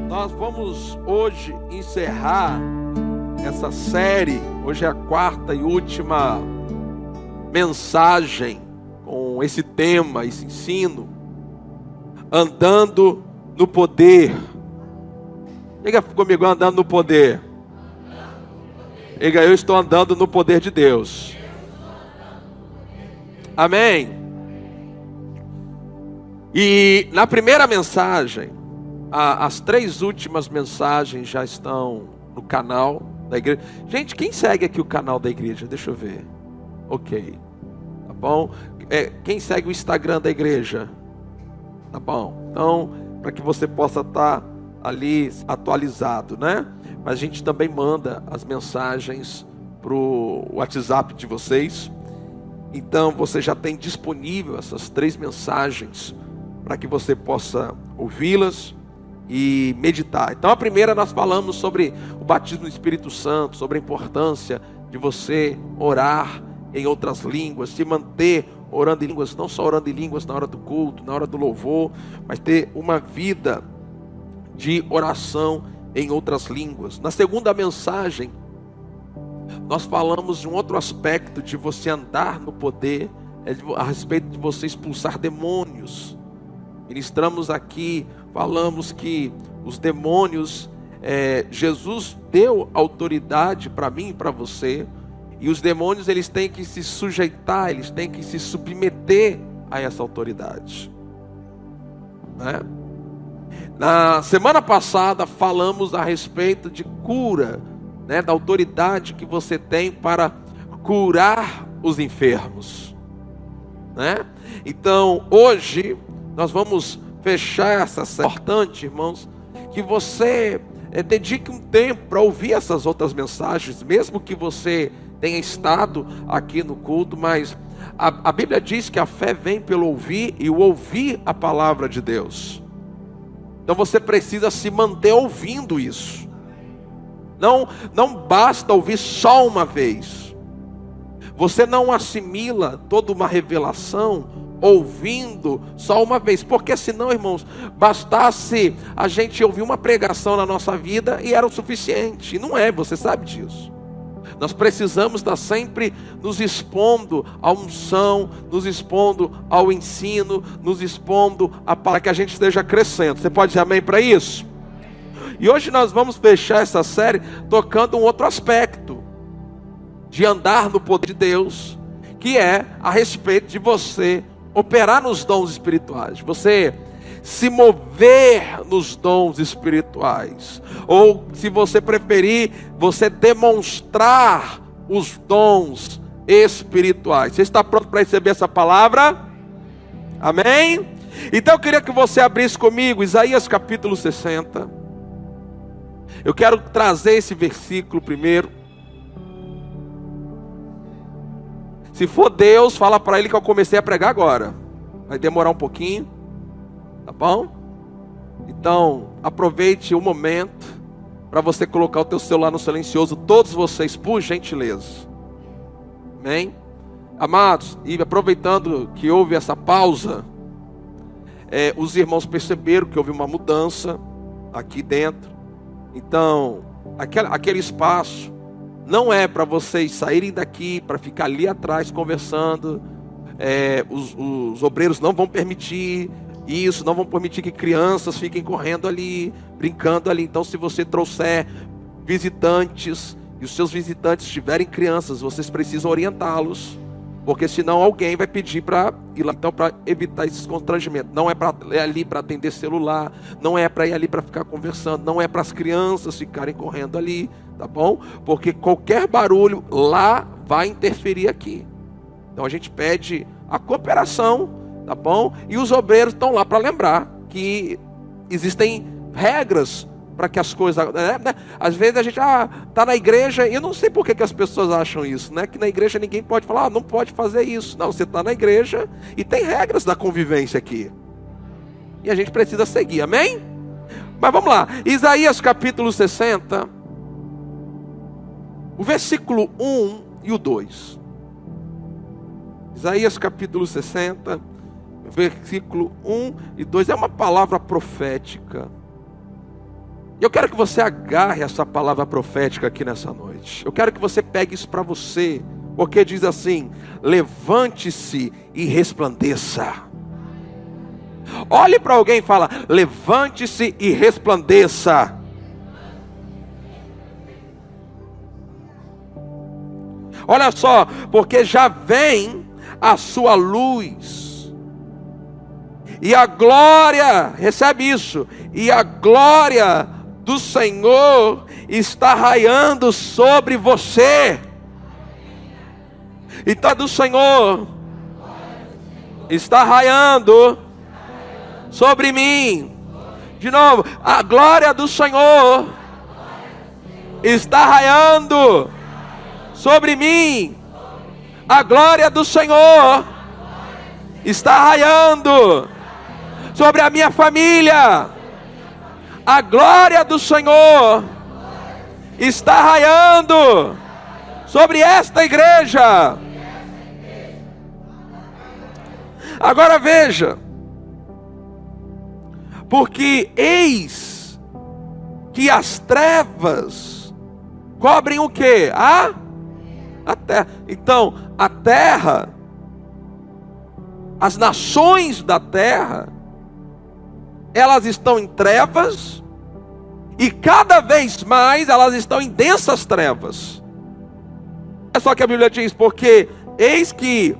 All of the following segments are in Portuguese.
Nós vamos hoje encerrar essa série. Hoje é a quarta e última mensagem com esse tema, esse ensino. Andando no poder. Diga comigo, andando no poder. Diga, eu estou andando no poder de Deus. Amém? E na primeira mensagem, as três últimas mensagens já estão no canal da igreja. Gente, quem segue aqui o canal da igreja? Deixa eu ver. Ok. Tá bom? Quem segue o Instagram da igreja? Tá bom. Então, para que você possa estar ali atualizado, né? Mas a gente também manda as mensagens pro WhatsApp de vocês. Então, você já tem disponível essas três mensagens para que você possa ouvi-las e meditar. Então a primeira nós falamos sobre o batismo no Espírito Santo, sobre a importância de você orar em outras línguas, se manter orando em línguas, não só orando em línguas na hora do culto, na hora do louvor, mas ter uma vida de oração em outras línguas. Na segunda mensagem, nós falamos de um outro aspecto de você andar no poder, a respeito de você expulsar demônios. Ministramos aqui, falamos que os demônios, Jesus deu autoridade para mim e para você, e os demônios eles têm que se sujeitar, eles têm que se submeter a essa autoridade, né? Na semana passada falamos a respeito de cura, né, da autoridade que você tem para curar os enfermos, né? Então hoje nós vamos fechar essa série. É importante, irmãos, que você dedique um tempo para ouvir essas outras mensagens, mesmo que você tenha estado aqui no culto, mas a Bíblia diz que a fé vem pelo ouvir e o ouvir a palavra de Deus. Então você precisa se manter ouvindo isso. Não basta ouvir só uma vez. Você não assimila toda uma revelação ouvindo só uma vez, porque senão, irmãos, bastasse a gente ouvir uma pregação na nossa vida e era o suficiente. E não é, você sabe disso. Nós precisamos estar sempre nos expondo à unção, nos expondo ao ensino, nos expondo para que a gente esteja crescendo. Você pode dizer amém para isso? E hoje nós vamos fechar essa série tocando um outro aspecto de andar no poder de Deus, que é a respeito de você operar nos dons espirituais, você se mover nos dons espirituais, ou se você preferir, você demonstrar os dons espirituais. Você está pronto para receber essa palavra? Amém? Então eu queria que você abrisse comigo Isaías capítulo 60. Eu quero trazer esse versículo primeiro. Se for Deus, fala para ele que eu comecei a pregar agora. Vai demorar um pouquinho, tá bom? Então, aproveite o momento para você colocar o teu celular no silencioso. Todos vocês, por gentileza. Amém? Amados, e aproveitando que houve essa pausa, os irmãos perceberam que houve uma mudança aqui dentro. Então, aquele espaço não é para vocês saírem daqui, para ficar ali atrás conversando. Os obreiros não vão permitir isso, não vão permitir que crianças fiquem correndo ali, brincando ali. Então, se você trouxer visitantes, e os seus visitantes tiverem crianças, vocês precisam orientá-los, porque senão alguém vai pedir para ir lá. Então, para evitar esses constrangimentos, não é para ir ali para atender celular, não é para ir ali para ficar conversando, não é para as crianças ficarem correndo ali, tá bom? Porque qualquer barulho lá vai interferir aqui. Então a gente pede a cooperação, tá bom? E os obreiros estão lá para lembrar que existem regras para que as coisas, né? Às vezes a gente está na igreja, e eu não sei por que as pessoas acham isso, né? Que na igreja ninguém pode falar, não pode fazer isso. Não, você está na igreja e tem regras da convivência aqui. E a gente precisa seguir, amém? Mas vamos lá, Isaías capítulo 60, o versículo 1 e o 2. Isaías capítulo 60, versículo 1 e 2, é uma palavra profética. E eu quero que você agarre essa palavra profética aqui nessa noite. Eu quero que você pegue isso para você, porque diz assim: levante-se e resplandeça. Olhe para alguém e fala: levante-se e resplandeça. Olha só, porque já vem a sua luz, e a glória, recebe isso, e a glória do Senhor está raiando sobre você. Então do Senhor está raiando sobre mim. De novo, a glória do Senhor está raiando sobre mim. A glória do Senhor está raiando sobre a minha família. A glória do Senhor está raiando sobre esta igreja. Agora veja, porque eis que as trevas cobrem o quê? A terra. Então, a terra, as nações da terra, elas estão em trevas, e cada vez mais elas estão em densas trevas. É só que a Bíblia diz: porque eis que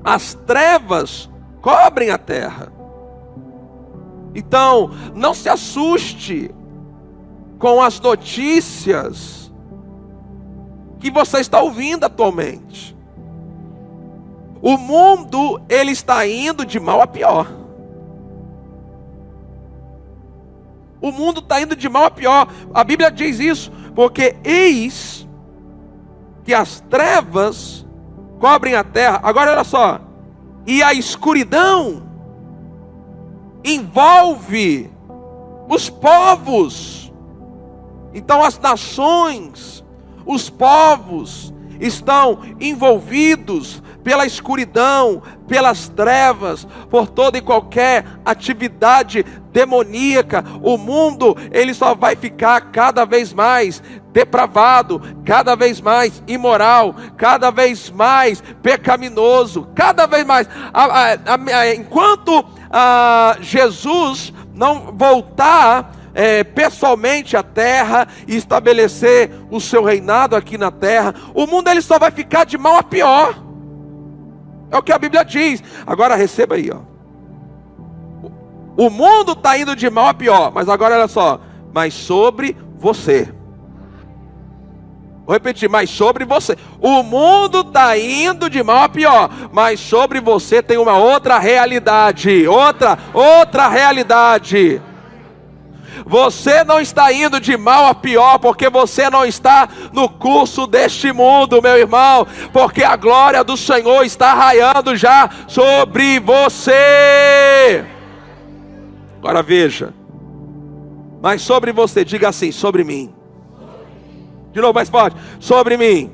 as trevas cobrem a terra. Então, não se assuste com as notícias que você está ouvindo atualmente. O mundo, ele está indo de mal a pior. O mundo está indo de mal a pior. A Bíblia diz isso, porque eis que as trevas cobrem a terra. Agora olha só, e a escuridão envolve os povos. Então as nações, os povos estão envolvidos pela escuridão, pelas trevas, por toda e qualquer atividade demoníaca. O mundo, ele só vai ficar cada vez mais depravado, cada vez mais imoral, cada vez mais pecaminoso, cada vez mais. Enquanto Jesus não voltar pessoalmente à terra e estabelecer o seu reinado aqui na terra, o mundo, ele só vai ficar de mal a pior. É o que a Bíblia diz. Agora receba aí, ó. O mundo está indo de mal a pior, mas agora olha só, mas sobre você. Vou repetir, mas sobre você. O mundo está indo de mal a pior, mas sobre você tem uma outra realidade. Outra realidade. Você não está indo de mal a pior, porque você não está no curso deste mundo, meu irmão, porque a glória do Senhor está raiando já sobre você. Agora veja, mas sobre você, diga assim: sobre mim. De novo, mais forte: sobre mim.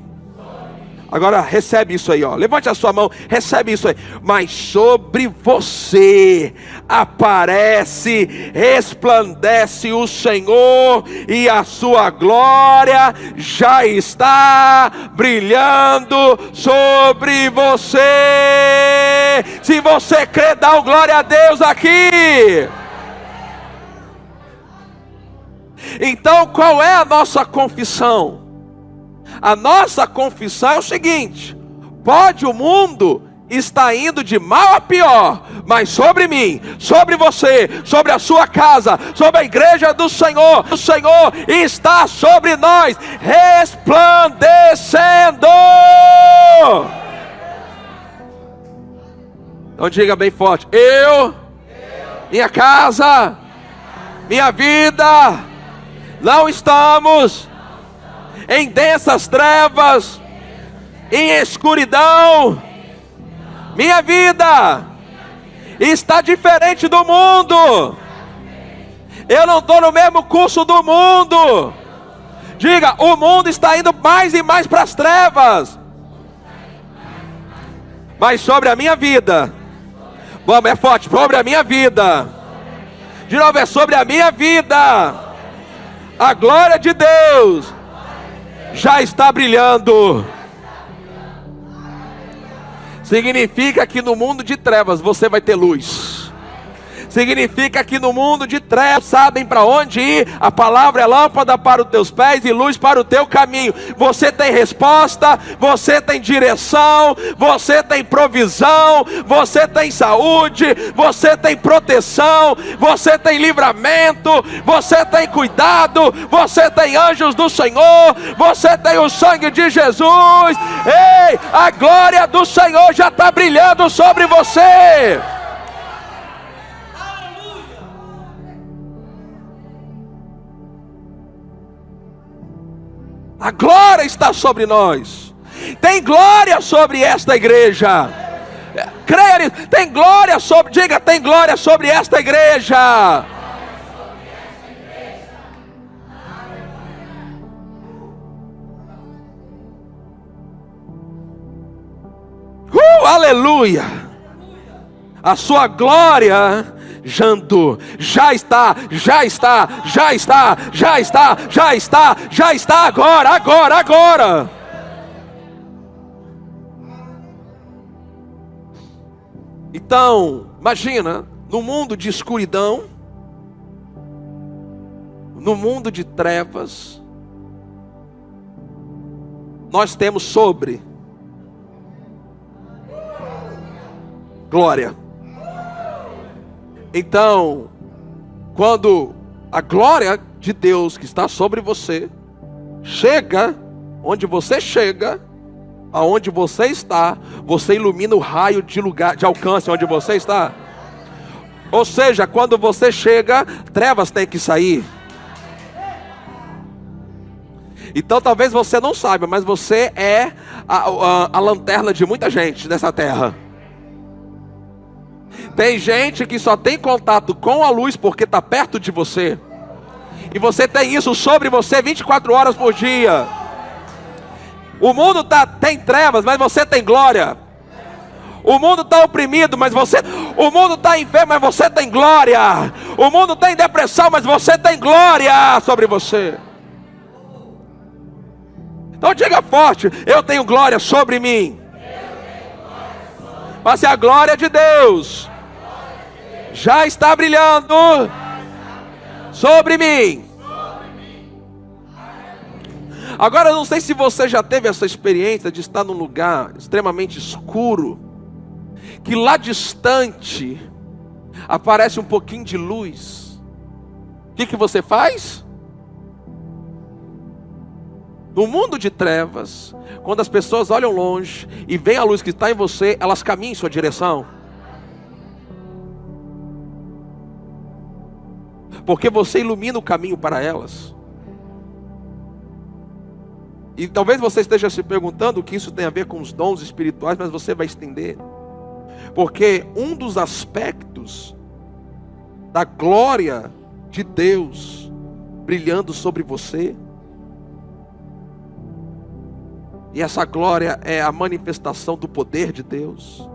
Agora recebe isso aí, ó. Levante a sua mão, recebe isso aí. Mas sobre você aparece, resplandece o Senhor, e a sua glória já está brilhando sobre você. Se você crê, dá um glória a Deus aqui. Então, qual é a nossa confissão? A nossa confissão é o seguinte: pode o mundo estar indo de mal a pior, mas sobre mim, sobre você, sobre a sua casa, sobre a igreja do Senhor, o Senhor está sobre nós, resplandecendo. Então diga bem forte: eu, minha casa, minha vida, não estamos em densas trevas, em escuridão. Minha vida está diferente do mundo. Eu não estou no mesmo curso do mundo. Diga: o mundo está indo mais e mais para as trevas, mas sobre a minha vida, Vamos, é forte, sobre a minha vida. De novo, é sobre a minha vida. A glória de Deus já está brilhando. Significa que no mundo de trevas você vai ter luz. Significa que no mundo de trevas sabem para onde ir. A palavra é lâmpada para os teus pés e luz para o teu caminho. Você tem resposta, você tem direção, você tem provisão, você tem saúde, você tem proteção, você tem livramento, você tem cuidado, você tem anjos do Senhor, você tem o sangue de Jesus. Ei, a glória do Senhor já está brilhando sobre você. A glória está sobre nós. Tem glória sobre esta igreja. Creia nisso. Tem glória sobre, diga, tem glória sobre esta igreja. Aleluia. A sua glória já está agora. Então, imagina, no mundo de escuridão, no mundo de trevas, nós temos sobre glória. Então, quando a glória de Deus que está sobre você chega onde você chega, aonde você está, você ilumina o raio de lugar, de alcance onde você está. Ou seja, quando você chega, trevas têm que sair. Então talvez você não saiba, mas você é a lanterna de muita gente nessa terra. Tem gente que só tem contato com a luz porque está perto de você. E você tem isso sobre você 24 horas por dia. O mundo tem trevas, mas você tem glória. O mundo está oprimido, mas o mundo está enfermo, mas você tem glória. O mundo tem depressão, mas você tem glória sobre você. Então diga forte: eu tenho glória sobre mim. Mas a glória de Deus já está brilhando sobre mim. Agora eu não sei se você já teve essa experiência de estar num lugar extremamente escuro, que lá distante aparece um pouquinho de luz. O que você faz? No mundo de trevas, quando as pessoas olham longe e veem a luz que está em você, elas caminham em sua direção. Porque você ilumina o caminho para elas. E talvez você esteja se perguntando o que isso tem a ver com os dons espirituais, mas você vai estender. Porque um dos aspectos da glória de Deus brilhando sobre você, e essa glória é a manifestação do poder de Deus,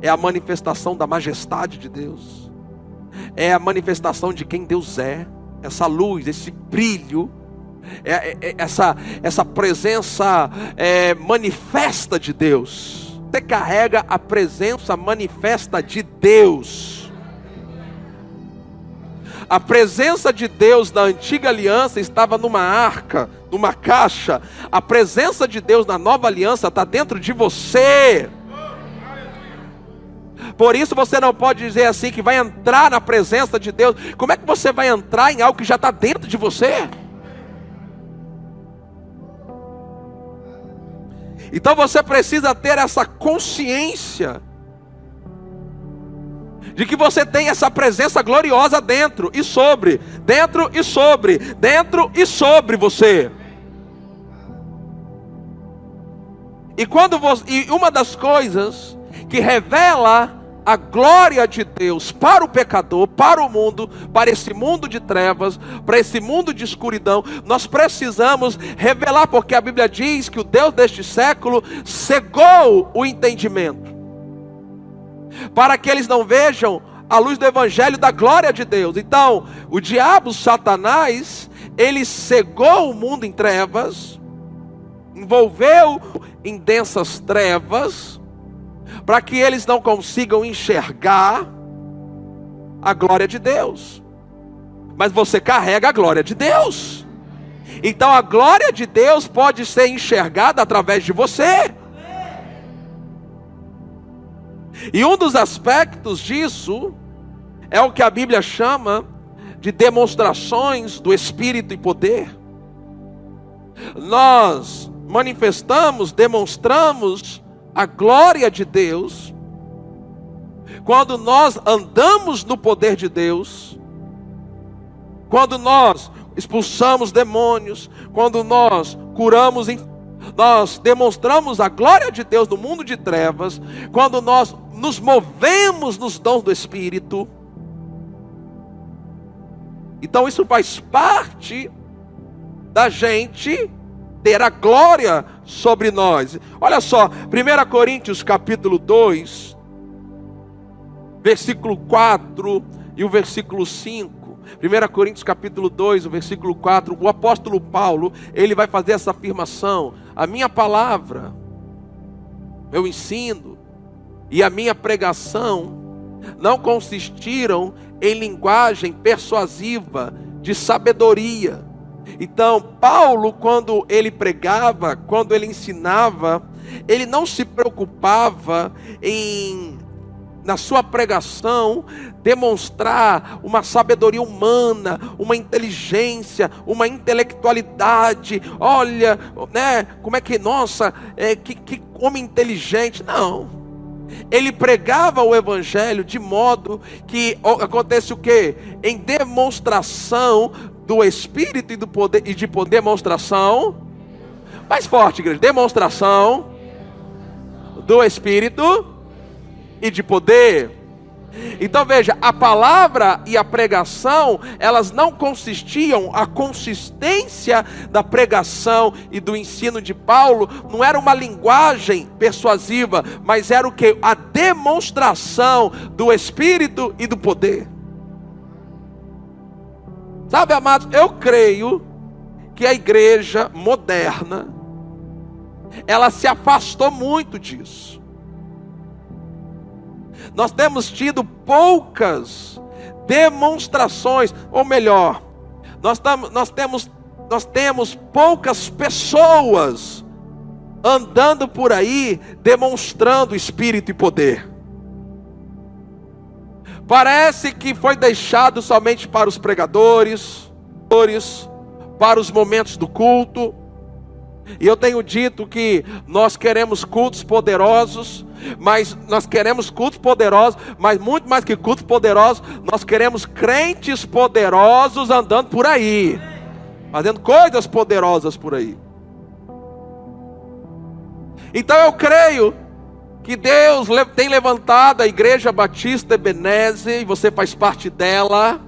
é a manifestação da majestade de Deus, é a manifestação de quem Deus é. Essa luz, esse brilho, essa presença manifesta de Deus. Você carrega a presença manifesta de Deus. A presença de Deus da antiga aliança estava numa arca, numa caixa. A presença de Deus na nova aliança está dentro de você. Por isso você não pode dizer assim que vai entrar na presença de Deus. Como é que você vai entrar em algo que já está dentro de você? Então você precisa ter essa consciência de que você tem essa presença gloriosa dentro e sobre você. E uma das coisas que revela a glória de Deus para o pecador, para o mundo, para esse mundo de trevas, para esse mundo de escuridão, nós precisamos revelar, porque a Bíblia diz que o Deus deste século cegou o entendimento. para que eles não vejam a luz do evangelho da glória de Deus. Então, o diabo, Satanás, ele cegou o mundo em trevas, envolveu em densas trevas, para que eles não consigam enxergar a glória de Deus. Mas você carrega a glória de Deus. Então a glória de Deus pode ser enxergada através de você. E um dos aspectos disso é o que a Bíblia chama de demonstrações do Espírito e poder. Nós manifestamos, demonstramos a glória de Deus quando nós andamos no poder de Deus, quando nós expulsamos demônios, quando nós curamos, nós demonstramos a glória de Deus no mundo de trevas, quando nós nos movemos nos dons do Espírito. Então isso faz parte da gente ter a glória sobre nós. Olha só, 1 Coríntios capítulo 2, versículo 4 e o versículo 5. 1 Coríntios capítulo 2, o versículo 4, o apóstolo Paulo, ele vai fazer essa afirmação: a minha palavra, meu ensino e a minha pregação não consistiram em linguagem persuasiva de sabedoria. Então, Paulo, quando ele pregava, quando ele ensinava, ele não se preocupava em, na sua pregação, demonstrar uma sabedoria humana, uma inteligência, uma intelectualidade. Olha, né, como é que, nossa, que homem inteligente. Não. Ele pregava o evangelho de modo que acontece o quê? Em demonstração do Espírito e do poder, e de poder, demonstração, mais forte, igreja, demonstração do Espírito e de poder. Então veja, a palavra e a pregação, elas não consistiam, a consistência da pregação e do ensino de Paulo não era uma linguagem persuasiva, mas era o que? A demonstração do Espírito e do poder. Sabe, amados, eu creio que a igreja moderna, ela se afastou muito disso. Nós temos tido poucas demonstrações, ou melhor, nós temos poucas pessoas andando por aí demonstrando espírito e poder. Parece que foi deixado somente para os pregadores, para os momentos do culto. E eu tenho dito que nós queremos cultos poderosos, mas muito mais que cultos poderosos, nós queremos crentes poderosos andando por aí, fazendo coisas poderosas por aí. Então eu creio que Deus tem levantado a Igreja Batista Ebenezer, e você faz parte dela,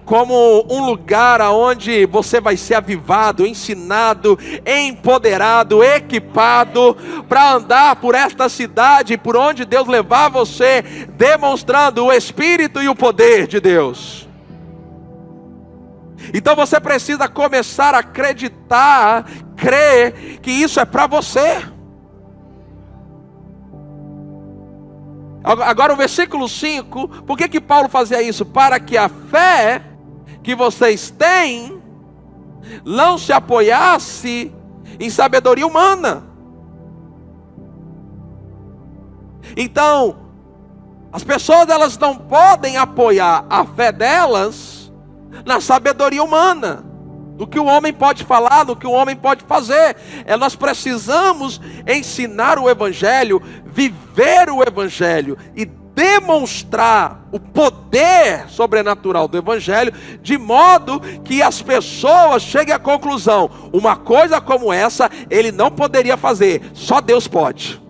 como um lugar onde você vai ser avivado, ensinado, empoderado, equipado para andar por esta cidade, por onde Deus levar você, demonstrando o Espírito e o poder de Deus. Então você precisa começar a acreditar, crer que isso é para você. Agora o versículo 5, por que Paulo fazia isso? Para que a fé que vocês têm não se apoiasse em sabedoria humana. Então, as pessoas, elas não podem apoiar a fé delas na sabedoria humana, do que o homem pode falar, do que o homem pode fazer. Nós precisamos ensinar o evangelho, viver o evangelho e demonstrar o poder sobrenatural do evangelho, de modo que as pessoas cheguem à conclusão: uma coisa como essa ele não poderia fazer, só Deus pode.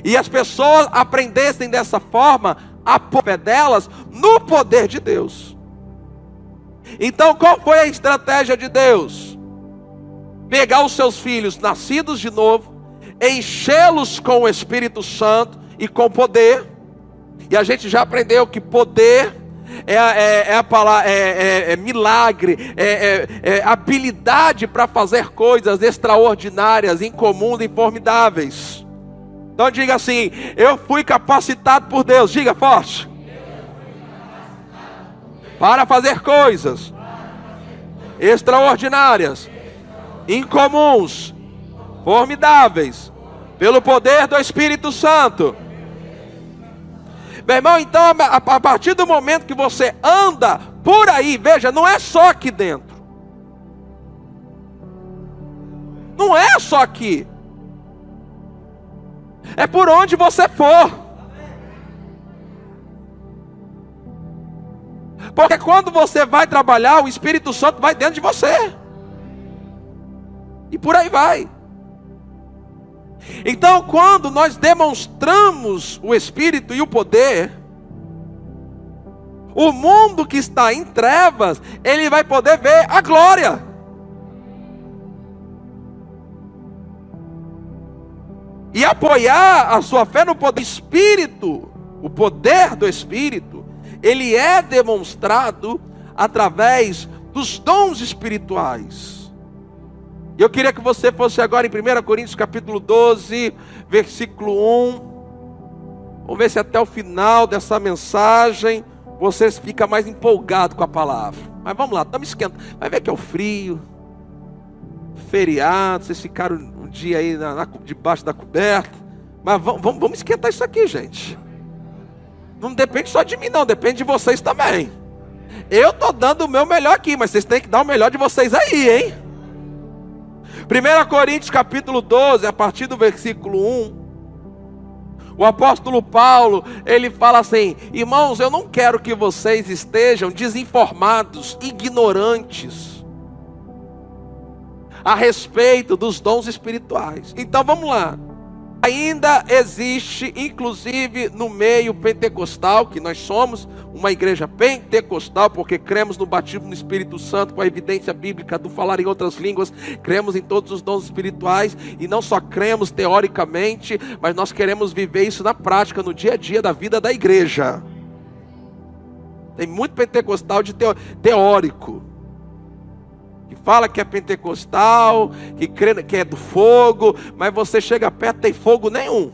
E as pessoas aprendessem dessa forma a fé delas no poder de Deus. Então qual foi a estratégia de Deus? Pegar os seus filhos nascidos de novo, enchê-los com o Espírito Santo e com poder. E a gente já aprendeu que poder é a palavra, milagre, habilidade para fazer coisas extraordinárias, incomuns e formidáveis. Então diga assim: eu fui capacitado por Deus. Diga forte. Para fazer coisas extraordinárias, incomuns, formidáveis, pelo poder do Espírito Santo. Meu irmão, então a partir do momento que você anda por aí, veja, não é só aqui dentro. Não é só aqui. É por onde você for. Porque quando você vai trabalhar, o Espírito Santo vai dentro de você. E por aí vai. Então, quando nós demonstramos o Espírito e o poder, o mundo que está em trevas, ele vai poder ver a glória. E apoiar a sua fé no poder do Espírito, o poder do Espírito, ele é demonstrado através dos dons espirituais. Eu queria que você fosse agora em 1 Coríntios capítulo 12, versículo 1. Vamos ver se até o final dessa mensagem você fica mais empolgado com a palavra. Mas vamos lá, estamos esquentando. Vai ver que é o frio, feriado, vocês ficaram um dia aí debaixo da coberta. Mas vamos esquentar isso aqui, gente. Não depende só de mim não, depende de vocês também. Eu estou dando o meu melhor aqui, mas vocês têm que dar o melhor de vocês aí, hein? 1 Coríntios capítulo 12, a partir do versículo 1, o apóstolo Paulo, ele fala assim: irmãos, eu não quero que vocês estejam desinformados, ignorantes, a respeito dos dons espirituais. Então vamos lá. Ainda existe, inclusive no meio pentecostal, que nós somos uma igreja pentecostal, porque cremos no batismo no Espírito Santo, com a evidência bíblica do falar em outras línguas, cremos em todos os dons espirituais, e não só cremos teoricamente, mas nós queremos viver isso na prática, no dia a dia da vida da igreja. Tem muito pentecostal de teórico, que fala que é pentecostal, que crê que é do fogo, mas você chega perto, tem fogo nenhum.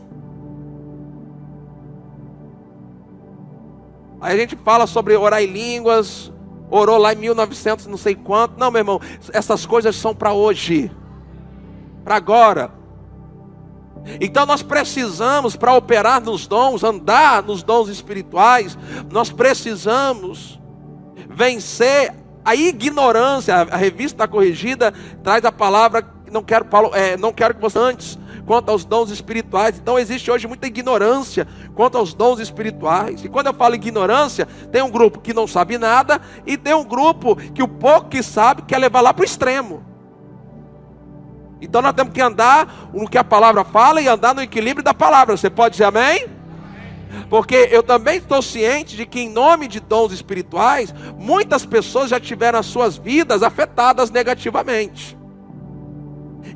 Aí a gente fala sobre orar em línguas, orou lá em 1900 não sei quanto. Não, meu irmão, essas coisas são para hoje, para agora. Então nós precisamos, para operar nos dons, andar nos dons espirituais, nós precisamos vencer a ignorância. A Revista Corrigida traz a palavra, não quero que você antes, quanto aos dons espirituais. Então existe hoje muita ignorância quanto aos dons espirituais. E quando eu falo ignorância, tem um grupo que não sabe nada, e tem um grupo que o pouco que sabe quer levar lá para o extremo. Então nós temos que andar no que a palavra fala e andar no equilíbrio da palavra. Você pode dizer amém? Porque eu também estou ciente de que, em nome de dons espirituais, muitas pessoas já tiveram as suas vidas afetadas negativamente.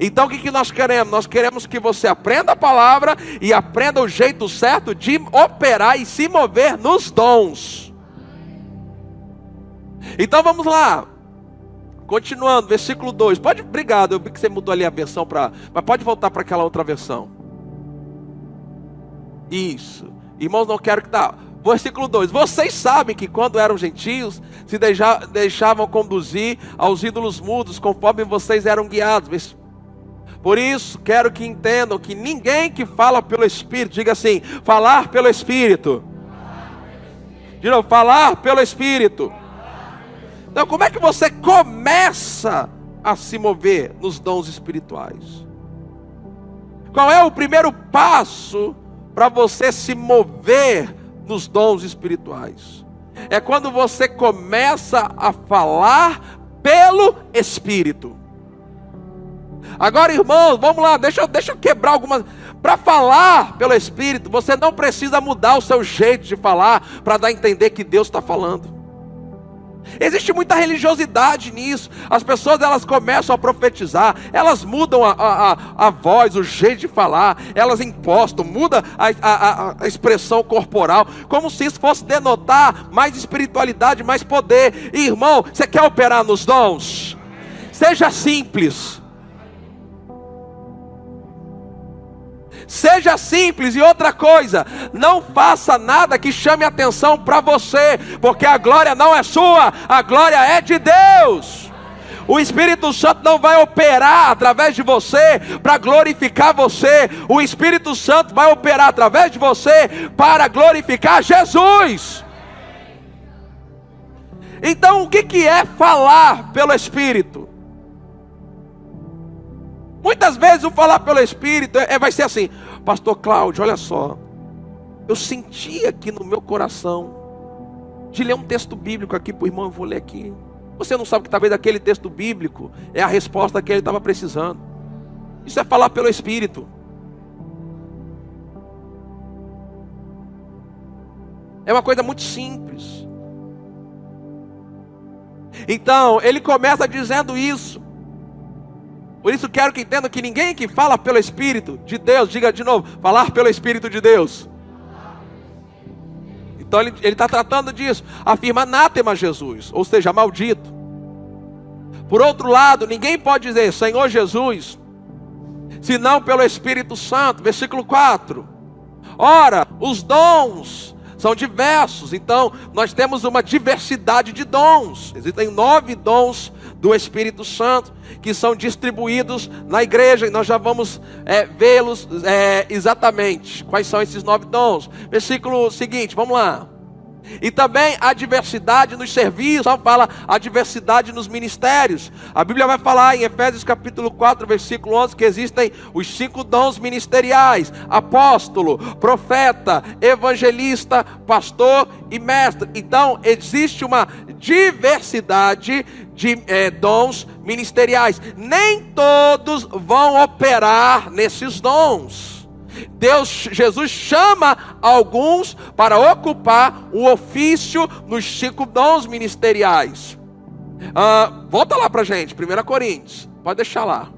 Então o que nós queremos? Nós queremos que você aprenda a palavra e aprenda o jeito certo de operar e se mover nos dons. Então vamos lá. Continuando, versículo 2. Obrigado, eu vi que você mudou ali a versão mas pode voltar para aquela outra versão. Isso. Irmãos, não quero que versículo 2. Vocês sabem que quando eram gentios, se deixavam conduzir aos ídolos mudos, conforme vocês eram guiados. Por isso, quero que entendam que ninguém que fala pelo Espírito, diga assim, falar pelo Espírito. De novo, falar pelo Espírito. Então, como é que você começa a se mover nos dons espirituais? Qual é o primeiro passo para você se mover nos dons espirituais? É quando você começa a falar pelo Espírito. Agora, irmãos, vamos lá, deixa eu quebrar algumas. Para falar pelo Espírito, você não precisa mudar o seu jeito de falar para dar a entender que Deus está falando. Existe muita religiosidade nisso. As pessoas, elas começam a profetizar, elas mudam a voz, o jeito de falar, elas impostam, muda a expressão corporal, como se isso fosse denotar mais espiritualidade, mais poder. E, irmão, você quer operar nos dons? Seja simples. Seja simples. E outra coisa, não faça nada que chame atenção para você, porque a glória não é sua, a glória é de Deus. O Espírito Santo não vai operar através de você para glorificar você. O Espírito Santo vai operar através de você para glorificar Jesus. Então, o que é falar pelo Espírito? Muitas vezes o falar pelo Espírito vai ser assim: pastor Cláudio, olha só, eu senti aqui no meu coração de ler um texto bíblico aqui para o irmão, eu vou ler aqui. Você não sabe que talvez aquele texto bíblico é a resposta que ele estava precisando. Isso é falar pelo Espírito. É uma coisa muito simples. Então, ele começa dizendo isso. Por isso quero que entendam que ninguém que fala pelo Espírito de Deus, diga de novo, falar pelo Espírito de Deus. Então ele está tratando disso, afirma anátema Jesus, ou seja, maldito. Por outro lado, ninguém pode dizer Senhor Jesus, senão pelo Espírito Santo. Versículo 4. Ora, os dons são diversos, então nós temos uma diversidade de dons. Existem 9 dons do Espírito Santo que são distribuídos na igreja, e nós já vamos vê-los exatamente. Quais são esses 9 dons? Versículo seguinte, vamos lá. E também a diversidade nos serviços, só fala a diversidade nos ministérios. A Bíblia vai falar em Efésios capítulo 4, versículo 11, que existem os 5 dons ministeriais: apóstolo, profeta, evangelista, pastor e mestre. Então existe uma diversidade de dons ministeriais. Nem todos vão operar nesses dons. Jesus chama alguns para ocupar o ofício nos 5 dons ministeriais. Volta lá para a gente, 1 Coríntios, pode deixar lá.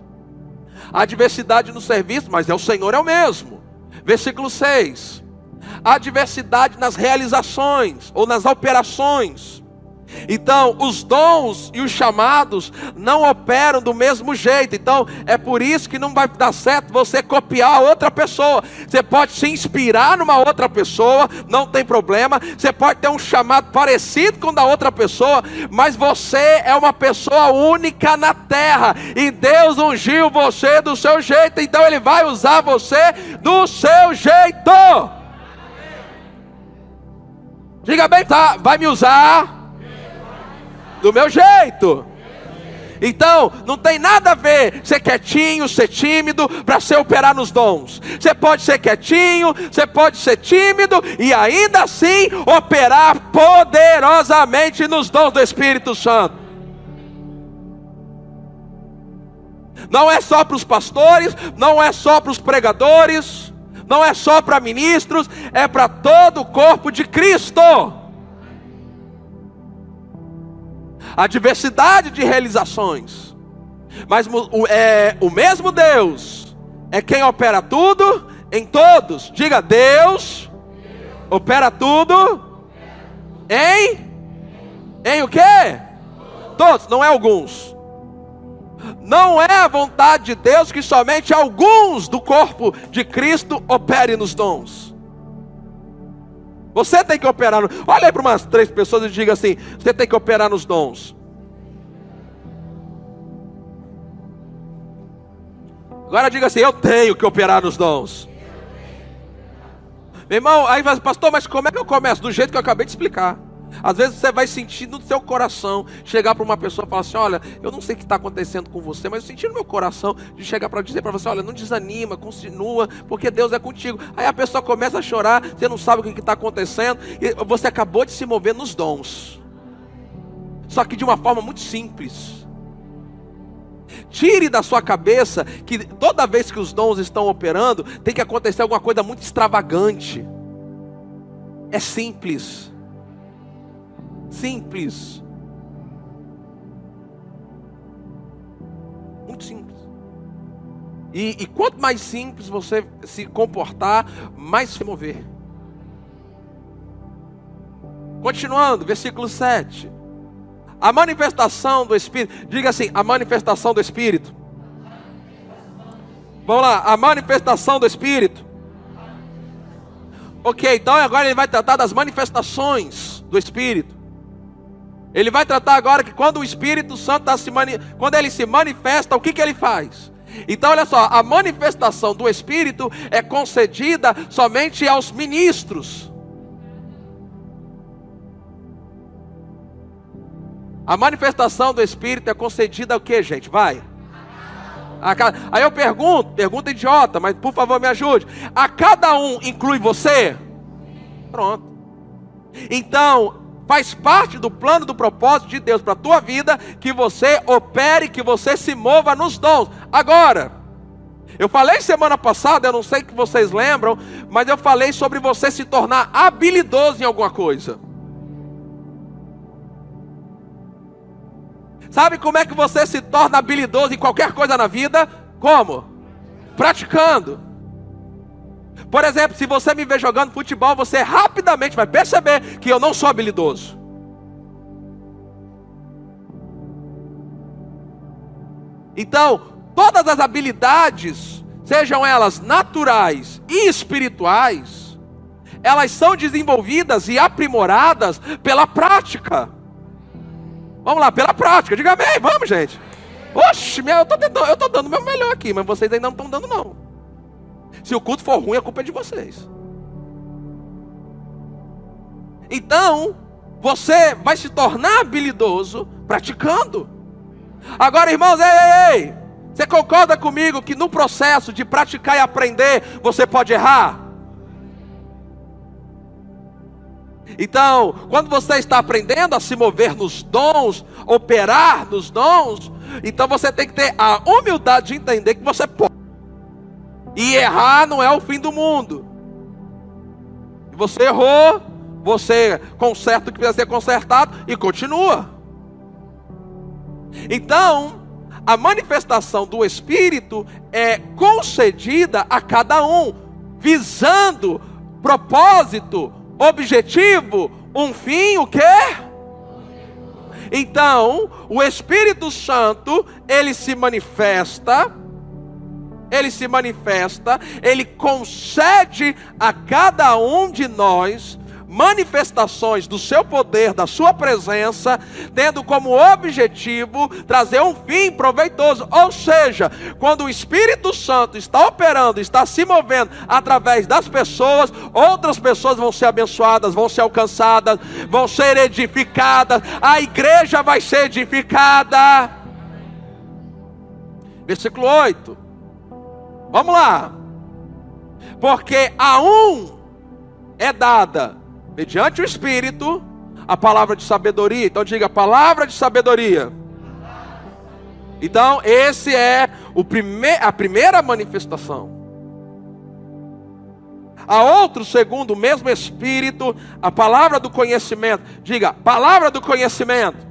A diversidade no serviço, mas o Senhor é o mesmo. Versículo 6. A diversidade nas realizações ou nas operações. Então, os dons e os chamados não operam do mesmo jeito. Então, é por isso que não vai dar certo você copiar outra pessoa. Você pode se inspirar numa outra pessoa, não tem problema. Você pode ter um chamado parecido com o da outra pessoa, mas você é uma pessoa única na terra, e Deus ungiu você do seu jeito, então Ele vai usar você do seu jeito. Diga bem, tá, vai me usar do meu jeito. Então, não tem nada a ver ser quietinho, ser tímido, para você operar nos dons. Você pode ser quietinho, você pode ser tímido, e ainda assim operar poderosamente nos dons do Espírito Santo. Não é só para os pastores, não é só para os pregadores, não é só para ministros, é para todo o corpo de Cristo. A diversidade de realizações, mas o mesmo Deus é quem opera tudo em todos. Diga, Deus opera tudo em o quê? Todos, não é alguns. Não é a vontade de Deus que somente alguns do corpo de Cristo operem nos dons. Você tem que operar. Olha aí para umas 3 pessoas e diga assim: você tem que operar nos dons. Agora diga assim: eu tenho que operar nos dons. Meu irmão, aí vai, pastor, mas como é que eu começo? Do jeito que eu acabei de explicar. Às vezes você vai sentir no seu coração, chegar para uma pessoa e falar assim: olha, eu não sei o que está acontecendo com você, mas eu senti no meu coração de chegar para dizer para você: olha, não desanima, continua, porque Deus é contigo. Aí a pessoa começa a chorar, você não sabe o que está acontecendo, e você acabou de se mover nos dons, só que de uma forma muito simples. Tire da sua cabeça que toda vez que os dons estão operando, tem que acontecer alguma coisa muito extravagante. É simples. Simples. Muito simples. E quanto mais simples você se comportar, mais se mover. Continuando, versículo 7. A manifestação do Espírito. Diga assim, a manifestação do Espírito. Vamos lá, a manifestação do Espírito. Ok, então agora ele vai tratar das manifestações do Espírito. Ele vai tratar agora que quando o Espírito Santo quando ele se manifesta, o que ele faz? Então olha só, a manifestação do Espírito é concedida somente aos ministros. A manifestação do Espírito é concedida ao que, gente? Vai. Aí eu pergunta idiota, mas por favor me ajude. A cada um inclui você? Pronto. Então, faz parte do plano, do propósito de Deus para a tua vida, que você opere, que você se mova nos dons. Agora, eu falei semana passada, eu não sei que vocês lembram, mas eu falei sobre você se tornar habilidoso em alguma coisa. Sabe como é que você se torna habilidoso em qualquer coisa na vida? Como? Praticando. Por exemplo, se você me ver jogando futebol, você rapidamente vai perceber que eu não sou habilidoso. Então, todas as habilidades, sejam elas naturais e espirituais, elas são desenvolvidas e aprimoradas pela prática. Vamos lá, pela prática, diga amém, vamos gente. Oxe, eu estou dando o meu melhor aqui, mas vocês ainda não estão dando não. Se o culto for ruim, a culpa é de vocês. Então, você vai se tornar habilidoso praticando. Agora, irmãos, ei, você concorda comigo que no processo de praticar e aprender, você pode errar? Então, quando você está aprendendo a se mover nos dons, operar nos dons, então você tem que ter a humildade de entender que você pode. E errar não é o fim do mundo. Você errou, você conserta o que precisa ser consertado e continua. Então, a manifestação do Espírito é concedida a cada um, visando propósito, objetivo, um fim, o quê? Então, o Espírito Santo, ele se manifesta, ele concede a cada um de nós manifestações do seu poder, da sua presença, tendo como objetivo trazer um fim proveitoso. Ou seja, quando o Espírito Santo está operando, está se movendo através das pessoas, outras pessoas vão ser abençoadas, vão ser alcançadas, vão ser edificadas, a igreja vai ser edificada. Versículo 8. Vamos lá. Porque a um é dada, mediante o Espírito, a palavra de sabedoria. Então diga, palavra de sabedoria. Então esse é a primeira manifestação. A outro, segundo o mesmo Espírito, a palavra do conhecimento. Diga, palavra do conhecimento.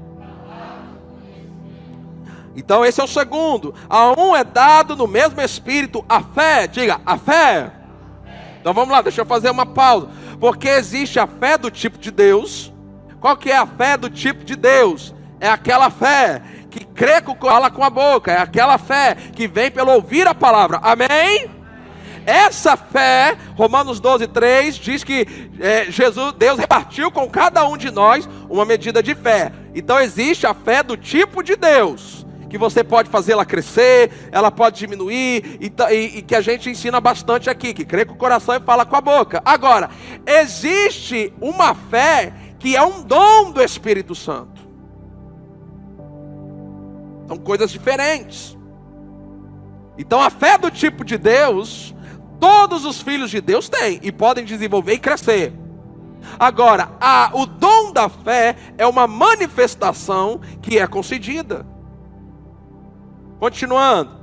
Então esse é o segundo. A um é dado no mesmo Espírito a fé. Diga, a fé. Então vamos lá, deixa eu fazer uma pausa. Porque existe a fé do tipo de Deus. Qual que é a fé do tipo de Deus? É aquela fé que crê com fala com a boca. É aquela fé que vem pelo ouvir a palavra. Amém? Essa fé, Romanos 12:3 diz que Deus repartiu com cada um de nós uma medida de fé. Então existe a fé do tipo de Deus, que você pode fazê-la crescer, ela pode diminuir, e que a gente ensina bastante aqui, que crê com o coração e fala com a boca. Agora, existe uma fé que é um dom do Espírito Santo. São coisas diferentes. Então a fé do tipo de Deus, todos os filhos de Deus têm, e podem desenvolver e crescer. Agora, o dom da fé é uma manifestação que é concedida. Continuando.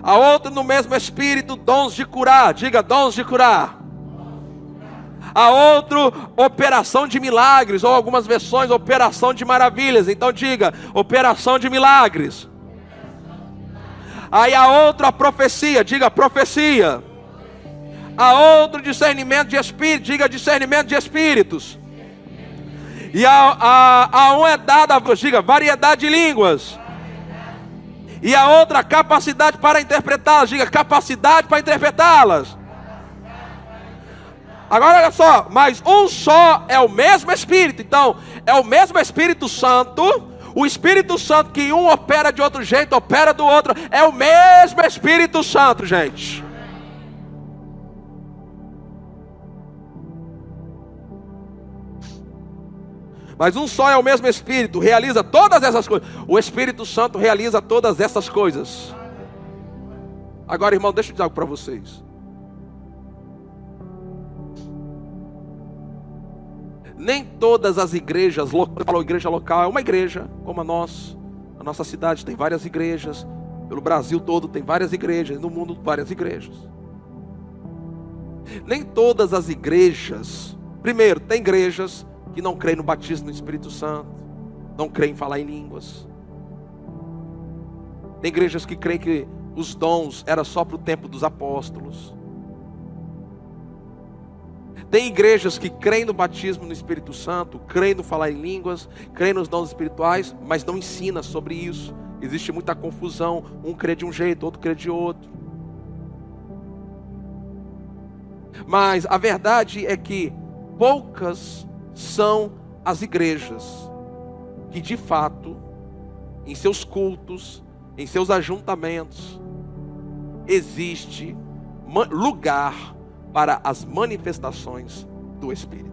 A outra no mesmo Espírito, dons de curar. Diga, dons de curar. A outro, operação de milagres. Ou algumas versões, operação de maravilhas. Então diga, operação de milagres. Aí a outra a profecia, diga profecia. A outro discernimento de espírito, diga discernimento de espíritos. E a um é dada, diga variedade de línguas. E a outra capacidade para interpretá-las, diga capacidade para interpretá-las. Agora olha só, mas um só é o mesmo Espírito. Então, é o mesmo Espírito Santo. O Espírito Santo que um opera de outro jeito, opera do outro. É o mesmo Espírito Santo, gente. Mas um só é o mesmo Espírito, realiza todas essas coisas. O Espírito Santo realiza todas essas coisas. Agora, irmão, deixa eu dizer algo para vocês. Nem todas as igrejas, igreja local, é uma igreja como a nossa cidade tem várias igrejas, pelo Brasil todo tem várias igrejas, no mundo várias igrejas. Nem todas as igrejas, primeiro, tem igrejas que não creem no batismo no Espírito Santo, não creem em falar em línguas. Tem igrejas que creem que os dons era só para o tempo dos apóstolos. Tem igrejas que creem no batismo no Espírito Santo, creem no falar em línguas, creem nos dons espirituais, mas não ensina sobre isso. Existe muita confusão, um crê de um jeito, outro crê de outro. Mas a verdade é que poucas são as igrejas que de fato, em seus cultos, em seus ajuntamentos, existe lugar para as manifestações do Espírito.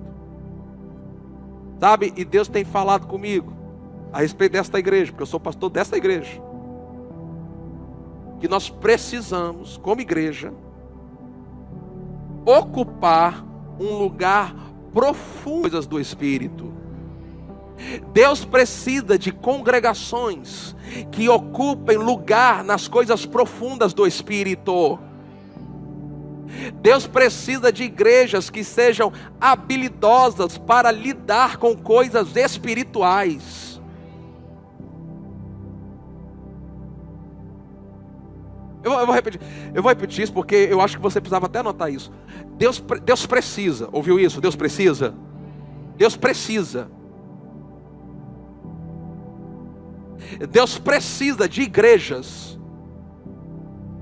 Sabe, e Deus tem falado comigo a respeito desta igreja, porque eu sou pastor desta igreja, que nós precisamos, como igreja, ocupar um lugar profundo das coisas do Espírito. Deus precisa de congregações que ocupem lugar nas coisas profundas do Espírito. Deus precisa de igrejas que sejam habilidosas para lidar com coisas espirituais. Eu vou repetir isso porque eu acho que você precisava até anotar isso. Deus precisa, ouviu isso? Deus precisa. Deus precisa. Deus precisa de igrejas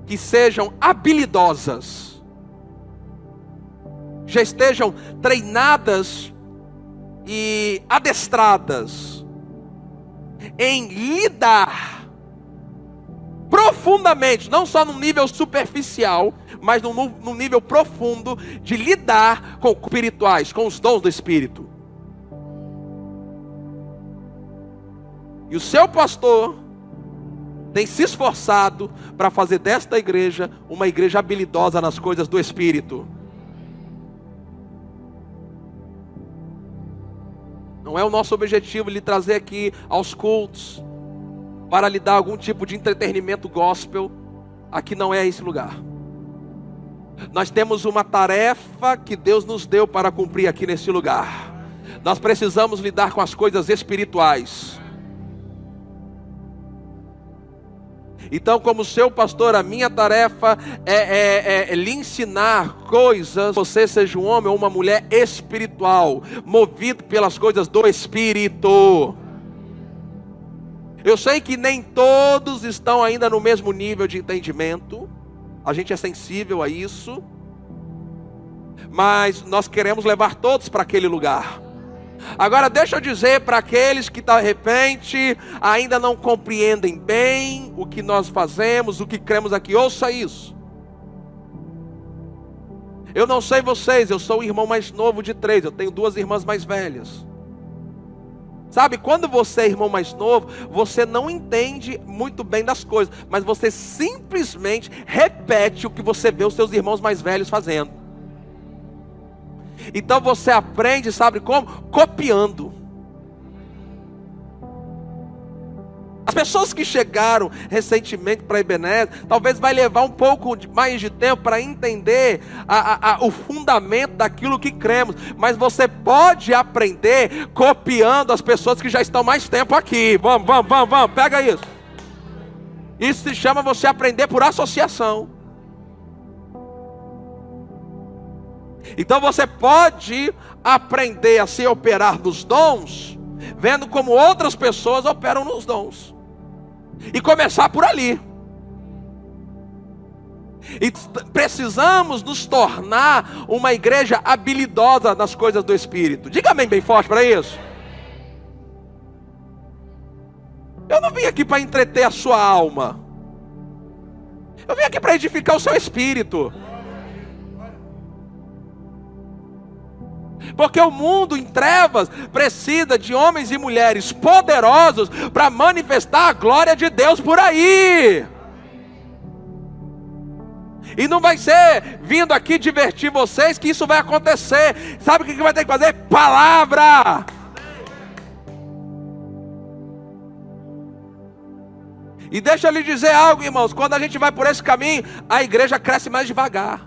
que sejam habilidosas, já estejam treinadas e adestradas em lidar profundamente, não só no nível superficial, mas no nível profundo de lidar com espirituais, com os dons do Espírito. E o seu pastor tem se esforçado para fazer desta igreja uma igreja habilidosa nas coisas do Espírito. Não é o nosso objetivo lhe trazer aqui aos cultos para lhe dar algum tipo de entretenimento gospel. Aqui não é esse lugar. Nós temos uma tarefa que Deus nos deu para cumprir aqui nesse lugar. Nós precisamos lidar com as coisas espirituais. Então, como seu pastor, a minha tarefa é lhe ensinar coisas. Você seja um homem ou uma mulher espiritual, movido pelas coisas do Espírito. Eu sei que nem todos estão ainda no mesmo nível de entendimento. A gente é sensível a isso. Mas nós queremos levar todos para aquele lugar. Agora deixa eu dizer para aqueles que de repente ainda não compreendem bem o que nós fazemos, o que cremos aqui, ouça isso. Eu não sei vocês, eu sou o irmão mais novo de 3, eu tenho 2 irmãs mais velhas. Sabe, quando você é irmão mais novo, você não entende muito bem das coisas, mas você simplesmente repete o que você vê os seus irmãos mais velhos fazendo. Então você aprende, sabe como? Copiando. As pessoas que chegaram recentemente para Ebenezer, talvez vai levar um pouco mais de tempo para entender o fundamento daquilo que cremos. Mas você pode aprender copiando as pessoas que já estão mais tempo aqui. Vamos, pega isso. Isso se chama você aprender por associação. Então você pode aprender a se operar nos dons, vendo como outras pessoas operam nos dons. E começar por ali. E precisamos nos tornar uma igreja habilidosa nas coisas do Espírito. Diga amém bem forte para isso. Eu não vim aqui para entreter a sua alma. Eu vim aqui para edificar o seu espírito. Porque o mundo em trevas precisa de homens e mulheres poderosos para manifestar a glória de Deus por aí. E não vai ser vindo aqui divertir vocês que isso vai acontecer. Sabe o que vai ter que fazer? Palavra. E deixa eu lhe dizer algo, irmãos. Quando a gente vai por esse caminho, a igreja cresce mais devagar.